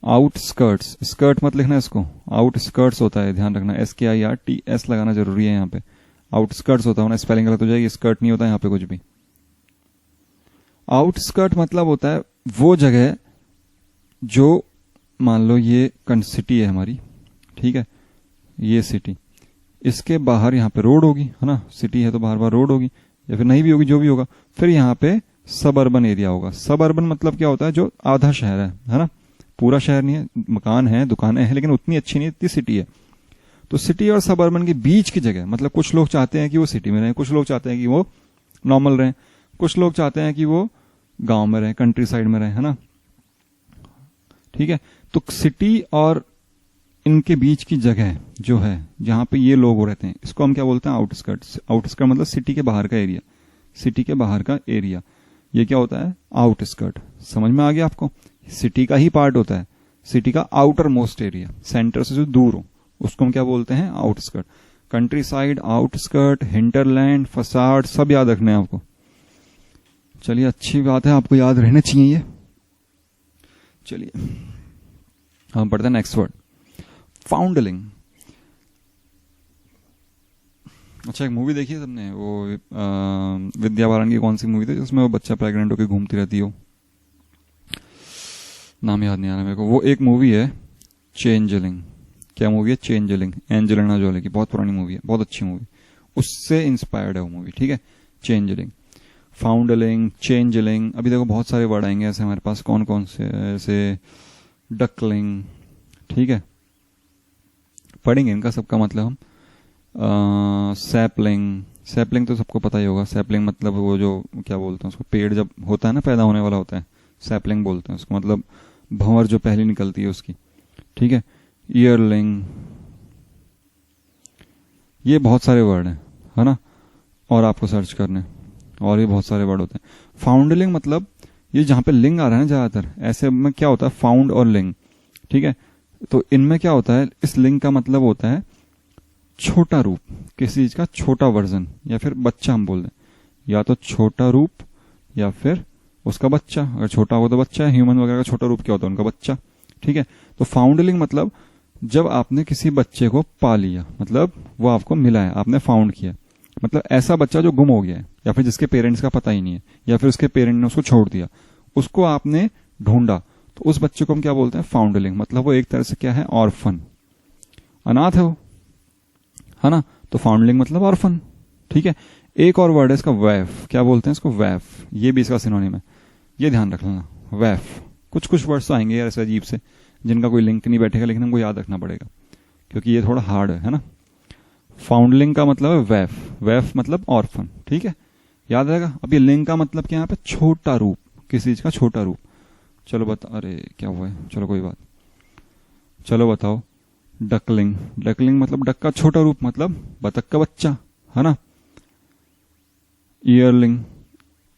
आउटस्कर्ट्स, स्कर्ट मत लिखना इसको, आउटस्कर्ट्स होता है, ध्यान रखना, SKIRTS लगाना जरूरी है यहाँ पे। आउटस्कर्ट्स होता है ना, स्पेलिंग गलत हो जाएगी, स्कर्ट नहीं होता यहाँ पे कुछ भी। आउटस्कर्ट मतलब होता है वो जगह जो, मान लो ये सिटी है हमारी, ठीक है, ये सिटी, इसके बाहर यहाँ पे रोड होगी, है ना, सिटी है तो बाहर बाहर रोड होगी, या फिर नहीं भी होगी, जो भी होगा। फिर यहाँ पे सब अर्बन एरिया होगा। सब अर्बन मतलब क्या होता है? जो आधा शहर है ना, पूरा शहर नहीं है, मकान है, दुकानें हैं, लेकिन उतनी अच्छी नहीं, इतनी सिटी है। तो सिटी और सब अर्बन के बीच की जगह, मतलब कुछ लोग चाहते हैं कि वो सिटी में रहें, कुछ लोग चाहते हैं कि वो नॉर्मल रहें, कुछ लोग चाहते हैं कि वो गांव में रहें, कंट्री साइड में रहें, है ना। ठीक है, तो सिटी और इनके बीच की जगह जो है जहां पे ये लोग रहते हैं, इसको हम क्या बोलते हैं? आउटस्कर्ट्स। आउटस्कर्ट मतलब सिटी के बाहर का एरिया, सिटी के बाहर का एरिया, ये क्या होता है? आउटस्कर्ट। समझ में आ गया आपको? सिटी का ही पार्ट होता है, सिटी का आउटर मोस्ट एरिया, सेंटर से जो दूर हो, उसको हम क्या बोलते हैं? Outskirt. Country side, outskirt, hinterland, facade, सब याद रखने हैं आपको। चलिए, अच्छी बात है, आपको याद रहने चाहिए ये। चलिए हम पढ़ते हैं नेक्स्ट वर्ड, फाउंडलिंग। अच्छा, एक मूवी देखी है सबने, वो विद्या बालन की कौन सी मूवी थी जिसमें वो बच्चा प्रेग्नेंट होकर घूमती रहती हो, नाम याद नहीं आ रहा मेरे को। वो एक मूवी है चेंजलिंग। क्या मूवी है? चेंजलिंग, एंजेलिना जोली की, बहुत पुरानी मूवी है, बहुत अच्छी मूवी, उससे इंस्पायर्ड है वो मूवी। ठीक है, चेंजलिंग, फाउंडलिंग, चेंजलिंग। अभी देखो बहुत सारे वर्ड आएंगे ऐसे हमारे पास, कौन कौन से, ऐसे डकलिंग। ठीक है, पढ़ेंगे इनका सबका मतलब हम। सैपलिंग, सैपलिंग तो सबको पता ही होगा। सैपलिंग मतलब वो जो क्या बोलते हैं उसको, पेड़ जब होता है ना, पैदा होने वाला होता है, सैपलिंग बोलते हैं उसको, मतलब भंवर जो पहली निकलती है उसकी। ठीक है, ईयरलिंग, ये बहुत सारे वर्ड हैं, है ना, और आपको सर्च करने, और ये बहुत सारे वर्ड होते हैं। फाउंडलिंग मतलब ये जहां पे लिंग आ रहा है ना, ज्यादातर ऐसे में क्या होता है? फाउंड और लिंग। ठीक है, तो इनमें क्या होता है? इस लिंग का मतलब होता है छोटा रूप, किसी चीज का छोटा वर्जन, या फिर बच्चा हम बोल दें, या तो छोटा रूप या फिर उसका बच्चा। अगर छोटा हो तो बच्चा है, ह्यूमन वगैरह का छोटा रूप क्या होता है? उनका बच्चा। ठीक है, तो फाउंडलिंग मतलब जब आपने किसी बच्चे को पा लिया, मतलब वो आपको मिला है, आपने फाउंड किया, मतलब ऐसा बच्चा जो गुम हो गया है, या फिर जिसके पेरेंट्स का पता ही नहीं है, या फिर उसके पेरेंट ने उसको छोड़ दिया, उसको आपने ढूंढा, तो उस बच्चे को हम क्या बोलते हैं? फाउंडलिंग। मतलब वो एक तरह से क्या है? ऑर्फन, अनाथ है वो, है ना, तो फाउंडलिंग मतलब ऑर्फन। ठीक है, एक और वर्ड है इसका, वैफ। क्या बोलते हैं इसको? वैफ। ये भी इसका सिनोनिम है, ये ध्यान रख लेना, वैफ। कुछ कुछ वर्ड्स तो आएंगे यार ऐसे अजीब से, जिनका कोई लिंक नहीं बैठेगा, लेकिन हमको याद रखना पड़ेगा क्योंकि ये थोड़ा हार्ड है ना। फाउंडलिंग का मतलब है वैफ, वैफ मतलब ऑर्फन। ठीक है, याद रहेगा। अब ये लिंग का मतलब क्या? यहाँ पे छोटा रूप, किसी चीज का छोटा रूप। चलो बता, अरे क्या हुआ है, चलो कोई बात, चलो बताओ। डकलिंग, डकलिंग मतलब डक का छोटा रूप, मतलब बतख का बच्चा, है ना। ईयरलिंग,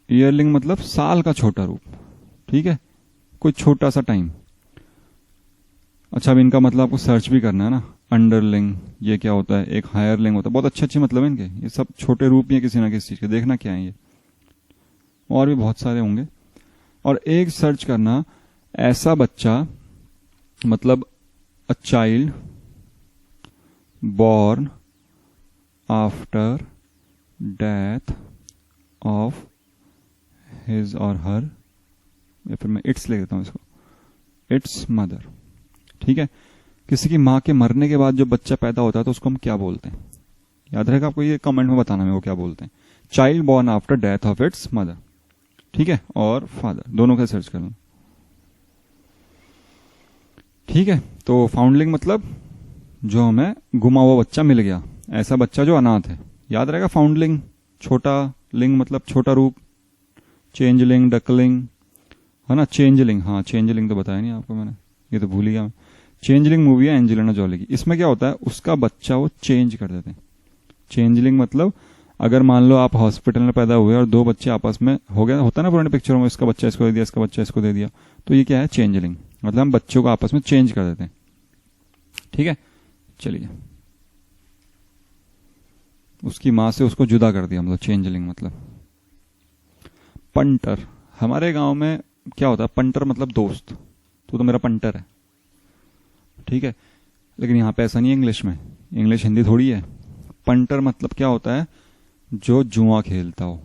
ईयरलिंग मतलब साल का छोटा रूप। ठीक है, कोई छोटा सा टाइम। अच्छा, अब इनका मतलब आपको सर्च भी करना है ना। अंडरलिंग, ये क्या होता है? एक हायरलिंग होता है। बहुत अच्छे अच्छे मतलब है इनके, ये सब छोटे रूप ही है किसी ना किसी चीज के। देखना क्या है ये, और भी बहुत सारे होंगे। और एक सर्च करना, ऐसा बच्चा, मतलब a child born after death of his or her, या फिर मैं इट्स ले देता हूं इसको, इट्स मदर। ठीक है, किसी की मां के मरने के बाद जो बच्चा पैदा होता है तो उसको हम क्या बोलते हैं? याद रहेगा आपको, ये कमेंट में बताना मेरे को क्या बोलते हैं। Child born after death of its mother. ठीक है, और फादर, दोनों का सर्च करना। ठीक है, तो फाउंडलिंग मतलब जो हमें गुमा हुआ बच्चा मिल गया, ऐसा बच्चा जो अनाथ है। याद रहेगा फाउंडलिंग, छोटा लिंग मतलब छोटा रूप, चेंजलिंग, डकलिंग, है ना, चेंजलिंग, हाँ चेंजलिंग तो बताया नहीं आपको मैंने, ये तो भूल ही गया मैं। चेंजलिंग मूवी है एंजेलिना जॉली की, इसमें क्या होता है उसका बच्चा वो चेंज कर देते हैं। चेंजलिंग मतलब अगर मान लो आप हॉस्पिटल में पैदा हुए और दो बच्चे आपस में हो गया, होता है ना पुराने पिक्चरों में, इसका बच्चा इसको दे दिया, इसका बच्चा इसको दे दिया, तो ये क्या है चेंजलिंग, मतलब हम बच्चों को आपस में चेंज कर देते हैं। ठीक है, चलिए, उसकी माँ से उसको जुदा कर दिया, मतलब चेंजलिंग मतलब। पंटर, हमारे गांव में क्या होता है, पंटर मतलब दोस्त, तो मेरा पंटर है, ठीक है, लेकिन यहां पे ऐसा नहीं है इंग्लिश में, इंग्लिश हिंदी थोड़ी है। पंटर मतलब क्या होता है, जो जुआ खेलता हो।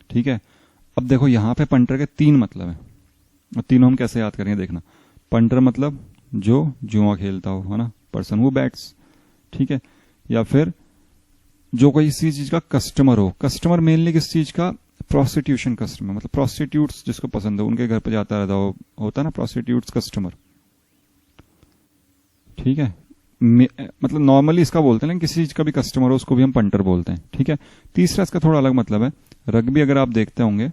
ठीक है, अब देखो यहां पे पंटर के तीन मतलब है, और तीनों हम कैसे याद करेंगे देखना। पंटर मतलब जो जुआ खेलता हो, है ना, पर्सन हु बैट्स, ठीक है, या फिर जो कोई किसी चीज का कस्टमर हो। कस्टमर मेनली किस चीज का, प्रोस्टिट्यूशन कस्टमर, मतलब प्रोस्टिट्यूट्स जिसको पसंद हो उनके घर पे जाता रहता हो, होता है ना प्रोस्टिट्यूट्स कस्टमर। ठीक है, मतलब नॉर्मली इसका बोलते हैं, लेकिन किसी चीज का भी कस्टमर हो उसको भी हम पंटर बोलते हैं। ठीक है, तीसरा इसका थोड़ा अलग मतलब है। रग्बी अगर आप देखते होंगे,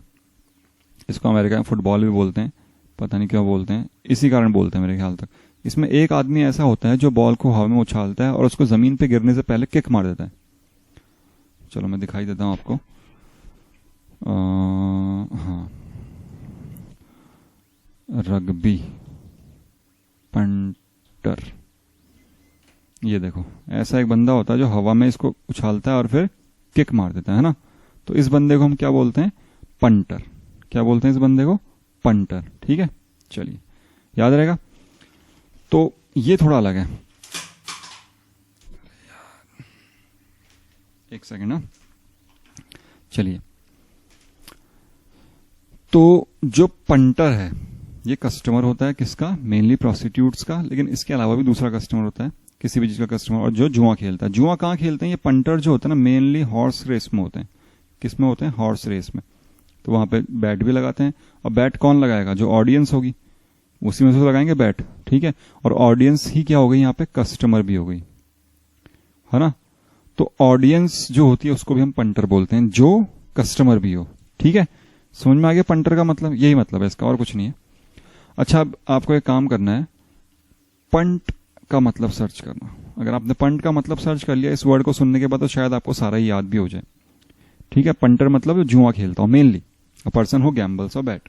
इसको अमेरिका में फुटबॉल भी बोलते हैं, पता नहीं क्यों बोलते हैं, इसी कारण बोलते हैं मेरे ख्याल तक। इसमें एक आदमी ऐसा होता है जो बॉल को हवा में उछालता है और उसको जमीन पे गिरने से पहले किक मार देता है। चलो मैं दिखाई देता हूं आपको। हाँ, रग्बी पंटर, ये देखो ऐसा एक बंदा होता है जो हवा में इसको उछालता है और फिर किक मार देता है ना, तो इस बंदे को हम क्या बोलते हैं, पंटर। क्या बोलते हैं इस बंदे को, पंटर। ठीक है, चलिए याद रहेगा। तो ये थोड़ा अलग है, एक सेकेंड ना, चलिए। तो जो पंटर है ये कस्टमर होता है किसका, मेनली प्रोस्टिट्यूट्स का, लेकिन इसके अलावा भी दूसरा कस्टमर होता है, किसी भी चीज का कस्टमर। और जो जुआ खेलता है, जुआ कहाँ खेलते हैं ये पंटर जो होता है ना, मेनली हॉर्स रेस में होते हैं। किस में होते हैं, हॉर्स रेस में। तो वहां पे बैट भी लगाते हैं, और बैट कौन लगाएगा, जो ऑडियंस होगी उसी में से लगाएंगे बैट। ठीक है, और ऑडियंस ही क्या हो गई यहाँ पे, कस्टमर भी हो गई, है ना। तो ऑडियंस जो होती है उसको भी हम पंटर बोलते हैं, जो कस्टमर भी हो। ठीक है, समझ में आ गया पंटर का मतलब, यही मतलब है इसका, और कुछ नहीं है। अच्छा, अब आपको एक काम करना है, पंट का मतलब सर्च करना। अगर आपने पंट का मतलब सर्च कर लिया इस वर्ड को सुनने के बाद, तो शायद आपको सारा ही याद भी हो जाए। ठीक है, पंटर मतलब जुआ खेलता हो, mainly a person who gambles और बैट।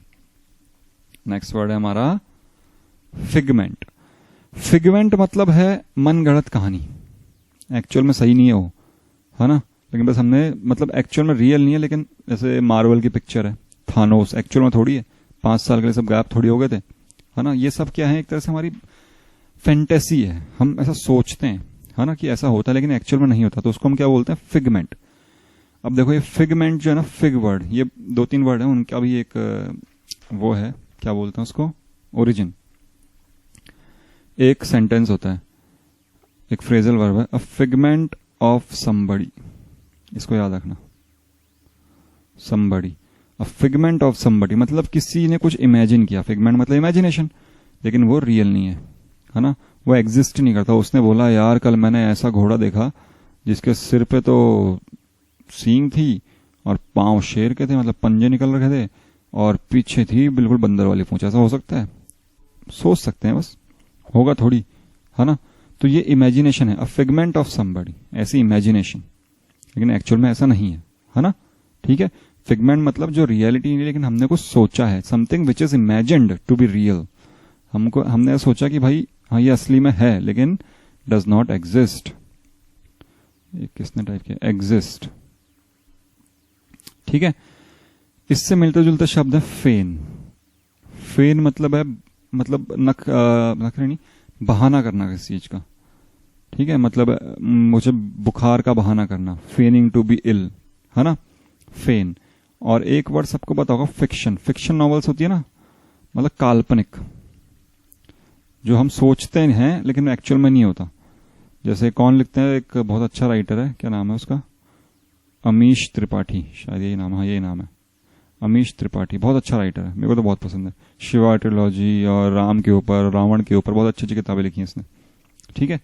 नेक्स्ट वर्ड है हमारा फिगमेंट। फिगमेंट मतलब है मनगढ़ंत कहानी, एक्चुअल में सही नहीं है वो, है ना, लेकिन बस हमने, मतलब एक्चुअल में रियल नहीं है, लेकिन जैसे मार्वल की पिक्चर है थानोस, एक्चुअल में थोड़ी है, 5 साल के लिए सब गायब थोड़ी हो गए थे, है ना। ये सब क्या है, एक तरह से हमारी फैंटेसी है, हम ऐसा सोचते हैं, है ना, कि ऐसा होता है, लेकिन एक्चुअल में नहीं होता, तो उसको हम क्या बोलते हैं, फिगमेंट। अब देखो ये फिगमेंट जो है ना, फिग वर्ड, ये 2-3 वर्ड है, उनका भी एक वो है, क्या बोलते हैं उसको, ओरिजिन। एक सेंटेंस होता है, एक फ्रेजल वर्ब है, अ फिगमेंट ऑफ समबडी, इसको याद रखना, somebody, a figment of somebody मतलब किसी ने कुछ इमेजिन किया, फिगमेंट मतलब इमेजिनेशन, लेकिन वो रियल नहीं है ना, वो एग्जिस्ट नहीं करता। उसने बोला यार कल मैंने ऐसा घोड़ा देखा जिसके सिर पे तो सींग थी और पांव शेर के थे, मतलब पंजे निकल रखे थे, और पीछे थी बिल्कुल बंदर वाली पूंछ। ऐसा हो सकता है, सोच सकते हैं, बस होगा थोड़ी, है ना। तो ये इमेजिनेशन है, अ फिगमेंट ऑफ समबडी, ऐसी इमेजिनेशन, लेकिन एक्चुअल में ऐसा नहीं है ना। ठीक है, फिगमेंट मतलब जो रियलिटी नहीं, लेकिन हमने कुछ सोचा है, something which is imagined to be real. हमने सोचा कि भाई हाँ ये असली में है, लेकिन डज नॉट एग्जिस्ट। ये किसने टाइप किया, एग्जिस्ट। ठीक है, इससे मिलते जुलते शब्द है फेन। फेन मतलब है, मतलब नखरे नहीं, बहाना करना किसी चीज का। ठीक है, मतलब मुझे बुखार का बहाना करना, फेनिंग टू बी इल, है ना, फेन। और एक वर्ड सबको पता होगा, फिक्शन। फिक्शन नॉवेल्स होती है ना, मतलब काल्पनिक, जो हम सोचते हैं लेकिन एक्चुअल में नहीं होता। जैसे कौन लिखते हैं, एक बहुत अच्छा राइटर है, क्या नाम है उसका, अमीश त्रिपाठी, शायद यही नाम है, यही नाम है, अमीश त्रिपाठी, बहुत अच्छा राइटर है, मेरे को तो बहुत पसंद है। शिवा ट्रिलॉजी और राम के ऊपर, रावण के ऊपर बहुत अच्छी अच्छी किताबें लिखी हैं इसने। ठीक है,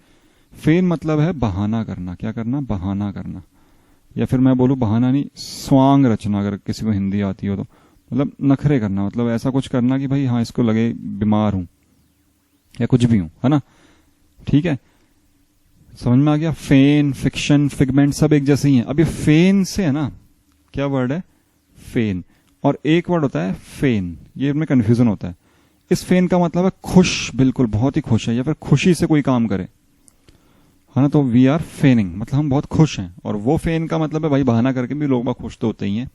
फेन मतलब है बहाना करना। क्या करना? बहाना करना। या फिर मैं बोलूं बहाना नहीं, स्वांग रचना, अगर किसी को हिंदी आती हो तो, मतलब नखरे करना, मतलब ऐसा कुछ करना कि भाई हाँ इसको लगे बीमार हूं या कुछ भी हूं, है ना। ठीक है, समझ में आ गया। फेन, फिक्शन, फिगमेंट सब एक जैसे ही हैं। अब ये फेन से है ना, क्या वर्ड है? फेन। और एक वर्ड होता है फेन, ये में कंफ्यूजन होता है। इस फेन का मतलब है खुश, बिल्कुल बहुत ही खुश है, या फिर खुशी से कोई काम करे, है ना। तो वी आर फेनिंग, मतलब हम बहुत खुश हैं। और वो फेन का मतलब है भाई बहाना करके भी लोग बहुत खुश तो होते ही हैं।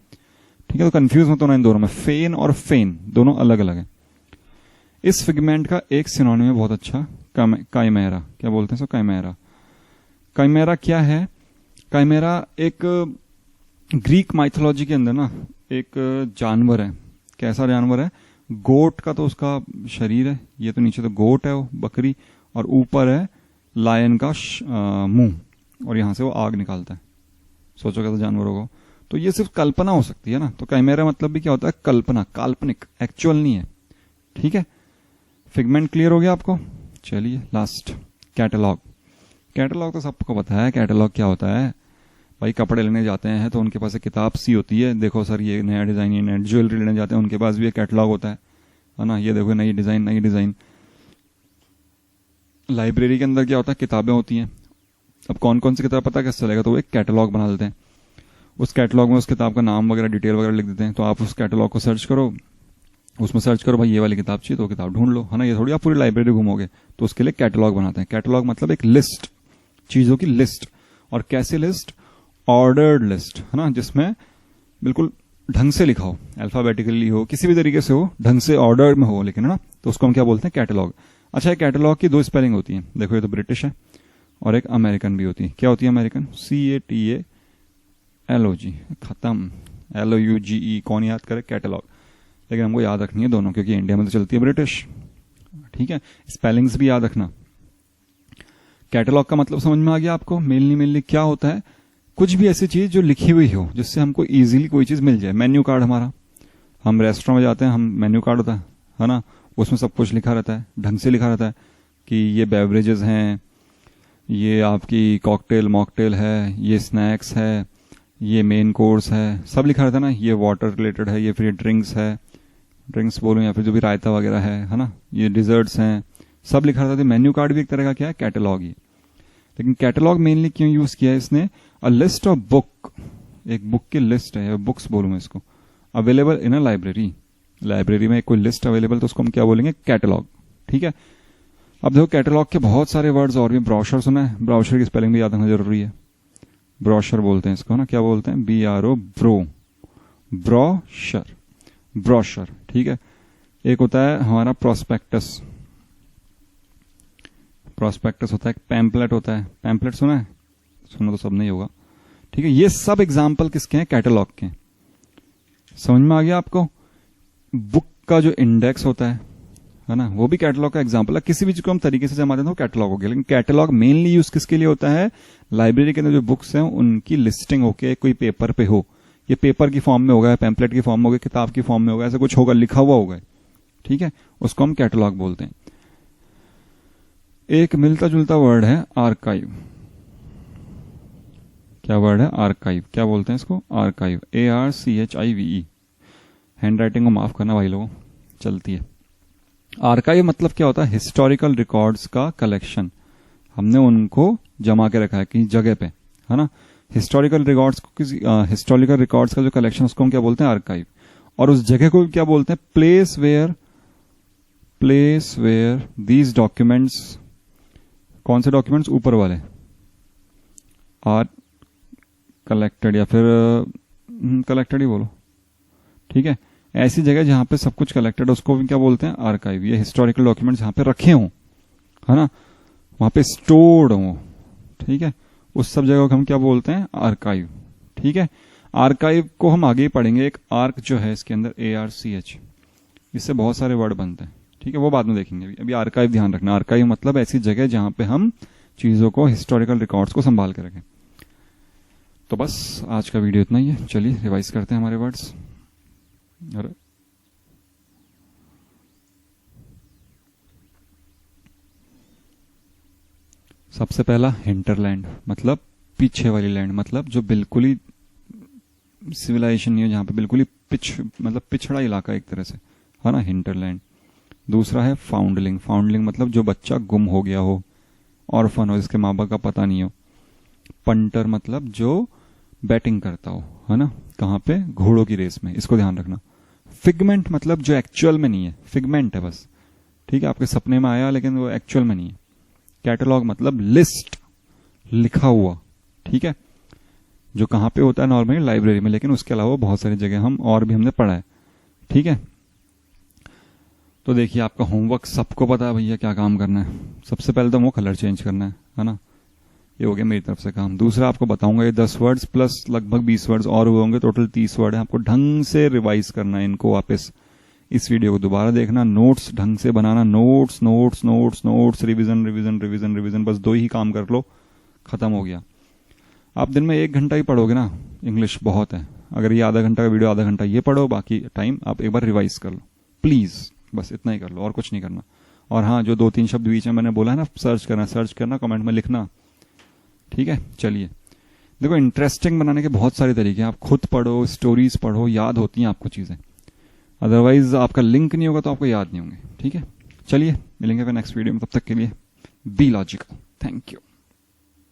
ठीक है, तो कंफ्यूज मत होना इन दोनों में, फेन और फेन दोनों अलग अलग है। इस फिगमेंट का एक सिनोनिम है बहुत अच्छा, काइमेरा। क्या बोलते हैं इसको? काइमेरा। काइमेरा क्या है? काइमेरा एक ग्रीक माइथोलॉजी के अंदर ना एक जानवर है। कैसा जानवर है? गोट का तो उसका शरीर है, ये तो नीचे तो गोट है वो, बकरी, और ऊपर है लायन का मुंह, और यहां से वो आग निकालता है। सोचो कैसा जानवर होगा। तो ये सिर्फ कल्पना हो सकती है ना, तो काइमेरा मतलब भी क्या होता है? कल्पना, काल्पनिक, एक्चुअल नहीं है। ठीक है, फिगमेंट क्लियर हो गया आपको। चलिए लास्ट, कैटलॉग। कैटलॉग तो सबको पता है, कैटलॉग क्या होता है। भाई कपड़े लेने जाते हैं तो उनके पास एक किताब सी होती है, देखो सर ये नया डिजाइन, ये नया। ज्वेलरी लेने जाते हैं उनके पास भी एक कैटलॉग होता है ना, ये देखो नई डिजाइन, नई डिजाइन। लाइब्रेरी के अंदर क्या होता है? किताबें होती हैं। अब कौन कौन सी किताब पता कैसे चलेगा? तो वो एक कैटलॉग बना देते हैं। उस कैटलॉग में उस किताब का नाम वगैरह, डिटेल वगैरह लिख देते हैं। तो आप उस कैटलॉग को सर्च करो, उसमें सर्च करो भाई ये वाली किताब चाहिए तो किताब ढूंढ लो, है ना। ये थोड़ी आप पूरी लाइब्रेरी घूमोगे, तो उसके लिए कैटलॉग बनाते हैं। कैटलॉग मतलब एक लिस्ट, चीजों की लिस्ट। और कैसी लिस्ट? ऑर्डर्ड लिस्ट, है ना, जिसमें बिल्कुल ढंग से लिखा हो, अल्फाबेटिकली हो, किसी भी तरीके से हो, ढंग से ऑर्डर में हो, लेकिन है ना। तो उसको हम क्या बोलते हैं? कैटलॉग। अच्छा, कैटलॉग की दो स्पेलिंग होती है, देखो ये तो ब्रिटिश है, और एक अमेरिकन भी होती है। क्या होती है अमेरिकन? CATALOG, खत्म। LOUGE कौन याद करे? कैटलॉग। लेकिन हमको याद रखनी है दोनों, क्योंकि इंडिया में तो चलती है ब्रिटिश। ठीक है, स्पेलिंग्स भी याद रखना। कैटलॉग का मतलब समझ में आ गया आपको? मेनली मेनली क्या होता है? कुछ भी ऐसी चीज जो लिखी हुई हो, जिससे हमको इजीली कोई चीज मिल जाए। मेन्यू कार्ड हमारा, हम रेस्टोरेंट में जाते हैं, हम मेन्यू कार्ड होता है ना, उसमें सब कुछ लिखा रहता है, ढंग से लिखा रहता है कि ये बेवरेजेस हैं, ये आपकी कॉकटेल मॉकटेल है, ये स्नैक्स है, ये मेन कोर्स है, सब लिखा रहता है ना। ये वाटर रिलेटेड है, ये फिर ये ड्रिंक्स है, ड्रिंक्स बोलो, या फिर जो भी रायता वगैरह है ना, ये डिजर्ट्स हैं, सब लिखा रहता है। मेन्यू कार्ड भी एक तरह का क्या है? कैटलॉग ही। लेकिन कैटलॉग मेनली क्यों यूज किया है इसने? अ लिस्ट ऑफ बुक, एक बुक की लिस्ट है, बुक्स बोलूं मैं इसको, available in a library. Library में कोई लिस्ट अवेलेबल, तो उसको हम क्या बोलेंगे? कैटलॉग। ठीक है, अब देखो कैटलॉग के बहुत सारे वर्ड्स और भी। ब्रोशर सुना है? ब्रोशर की स्पेलिंग भी याद रखना जरूरी है। ब्रोशर बोलते हैं इसको ना, क्या बोलते हैं? BRO, bro, brochure, brochure. ठीक है, एक होता है हमारा प्रोस्पेक्टस। प्रोस्पेक्टस होता है, एक पैम्पलेट होता है। पैम्पलेट सुना है? सुना तो सब नहीं होगा। ठीक है, ये सब एग्जाम्पल किसके हैं? कैटलॉग के। समझ में आ गया आपको? बुक का जो इंडेक्स होता है ना, वो भी कैटलॉग का एग्जाम्पल है। किसी भी चीज को हम तरीके से जमा देते हैं तो कैटलॉग हो गया। लेकिन कैटलॉग मेनली यूज किसके लिए होता है? लाइब्रेरी के अंदर जो बुक्स हैं उनकी लिस्टिंग होके कोई पेपर पे हो, ये पेपर की फॉर्म में होगा, पैम्पलेट की फॉर्म में होगा, किताब की फॉर्म में होगा, ऐसा कुछ होगा, लिखा हुआ होगा। ठीक है, उसको हम कैटलॉग बोलते हैं। एक मिलता जुलता वर्ड है आर्काइव। क्या वर्ड है? आर्काइव। क्या बोलते हैं इसको? Archive, ARCHIVE। हैंड राइटिंग को माफ करना भाई लोगों, चलती है। आर्काइव मतलब क्या होता है? हिस्टोरिकल रिकॉर्ड्स का कलेक्शन। हमने उनको जमा के रखा है किसी जगह पे, है ना। हिस्टोरिकल रिकॉर्ड्स को, किसी हिस्टोरिकल रिकॉर्ड्स का जो कलेक्शन, उसको हम क्या बोलते हैं? आर्काइव। और उस जगह को क्या बोलते हैं? प्लेस वेयर दीज डॉक्यूमेंट्स, कौन से डॉक्यूमेंट्स? ऊपर वाले, आर कलेक्टेड, या फिर कलेक्टेड ही बोलो। ठीक है, ऐसी जगह जहां पे सब कुछ कलेक्टेड है उसको भी क्या बोलते हैं? आर्काइव। ये हिस्टोरिकल डॉक्यूमेंट्स जहां पे रखे हों, है ना, वहां पे स्टोर्ड हों, ठीक है, उस सब जगह को हम क्या बोलते हैं? आर्काइव। ठीक है, आर्काइव को हम आगे ही पढ़ेंगे। एक आर्क जो है इसके अंदर ARCH, इससे बहुत सारे वर्ड बनते हैं। ठीक है, वो बाद में देखेंगे। अभी आर्काइव ध्यान रखना। आर्काइव मतलब ऐसी जगह जहां पे हम चीजों को, हिस्टोरिकल रिकॉर्ड्स को संभाल के रखें। तो बस आज का वीडियो इतना ही है। चलिए रिवाइज करते हैं हमारे वर्ड्स। अरे सबसे पहला हिंटरलैंड, मतलब पीछे वाली लैंड, मतलब जो बिल्कुल ही सिविलाइजेशन नहीं है, जहां पे बिल्कुल ही मतलब पिछड़ा इलाका एक तरह से, है ना, हिंटरलैंड। दूसरा है फाउंडलिंग, फाउंडलिंग मतलब जो बच्चा गुम हो गया हो, ऑर्फन हो, जिसके माँ बाप का पता नहीं हो। पंटर मतलब जो बैटिंग करता हो, है ना, कहाँ पे, घोड़ों की रेस में, इसको ध्यान रखना। फिगमेंट मतलब जो एक्चुअल में नहीं है, फिगमेंट है बस, ठीक है, आपके सपने में आया लेकिन वो एक्चुअल में नहीं है। कैटलॉग मतलब लिस्ट, लिखा हुआ, ठीक है, जो कहाँ पे होता है नॉर्मली लाइब्रेरी में, लेकिन उसके अलावा बहुत सारी जगह हम और भी हमने पढ़ा है, ठीक है। तो देखिए आपका होमवर्क सबको पता है भैया क्या काम करना है। सबसे पहले तो वो कलर चेंज करना है ना, ये हो गया मेरी तरफ से काम। दूसरा आपको बताऊंगा ये 10 वर्ड्स प्लस लगभग 20 वर्ड्स और हुए होंगे, टोटल 30 वर्ड है। आपको ढंग से रिवाइज करना है इनको, वापस इस वीडियो को दोबारा देखना, नोट्स ढंग से बनाना, notes notes notes notes, revision revision revision revision, बस 2 ही काम कर लो, खत्म हो गया। आप दिन में 1 घंटा ही पढ़ोगे ना, इंग्लिश बहुत है। अगर ये आधा घंटा का वीडियो, आधा घंटा ये पढ़ो, बाकी टाइम आप एक बार रिवाइज कर लो प्लीज, बस इतना ही कर लो और कुछ नहीं करना। और हाँ, जो 2-3 शब्द बीच में मैंने बोला है ना, सर्च करना, कमेंट में लिखना, ठीक है। चलिए देखो, इंटरेस्टिंग बनाने के बहुत सारे तरीके हैं, आप खुद पढ़ो, स्टोरीज पढ़ो, याद होती हैं आपको चीजें, अदरवाइज आपका लिंक नहीं होगा तो आपको याद नहीं होंगे, ठीक है। चलिए मिलेंगे फिर नेक्स्ट वीडियो में, तब तक के लिए बी लॉजिकल, थैंक यू।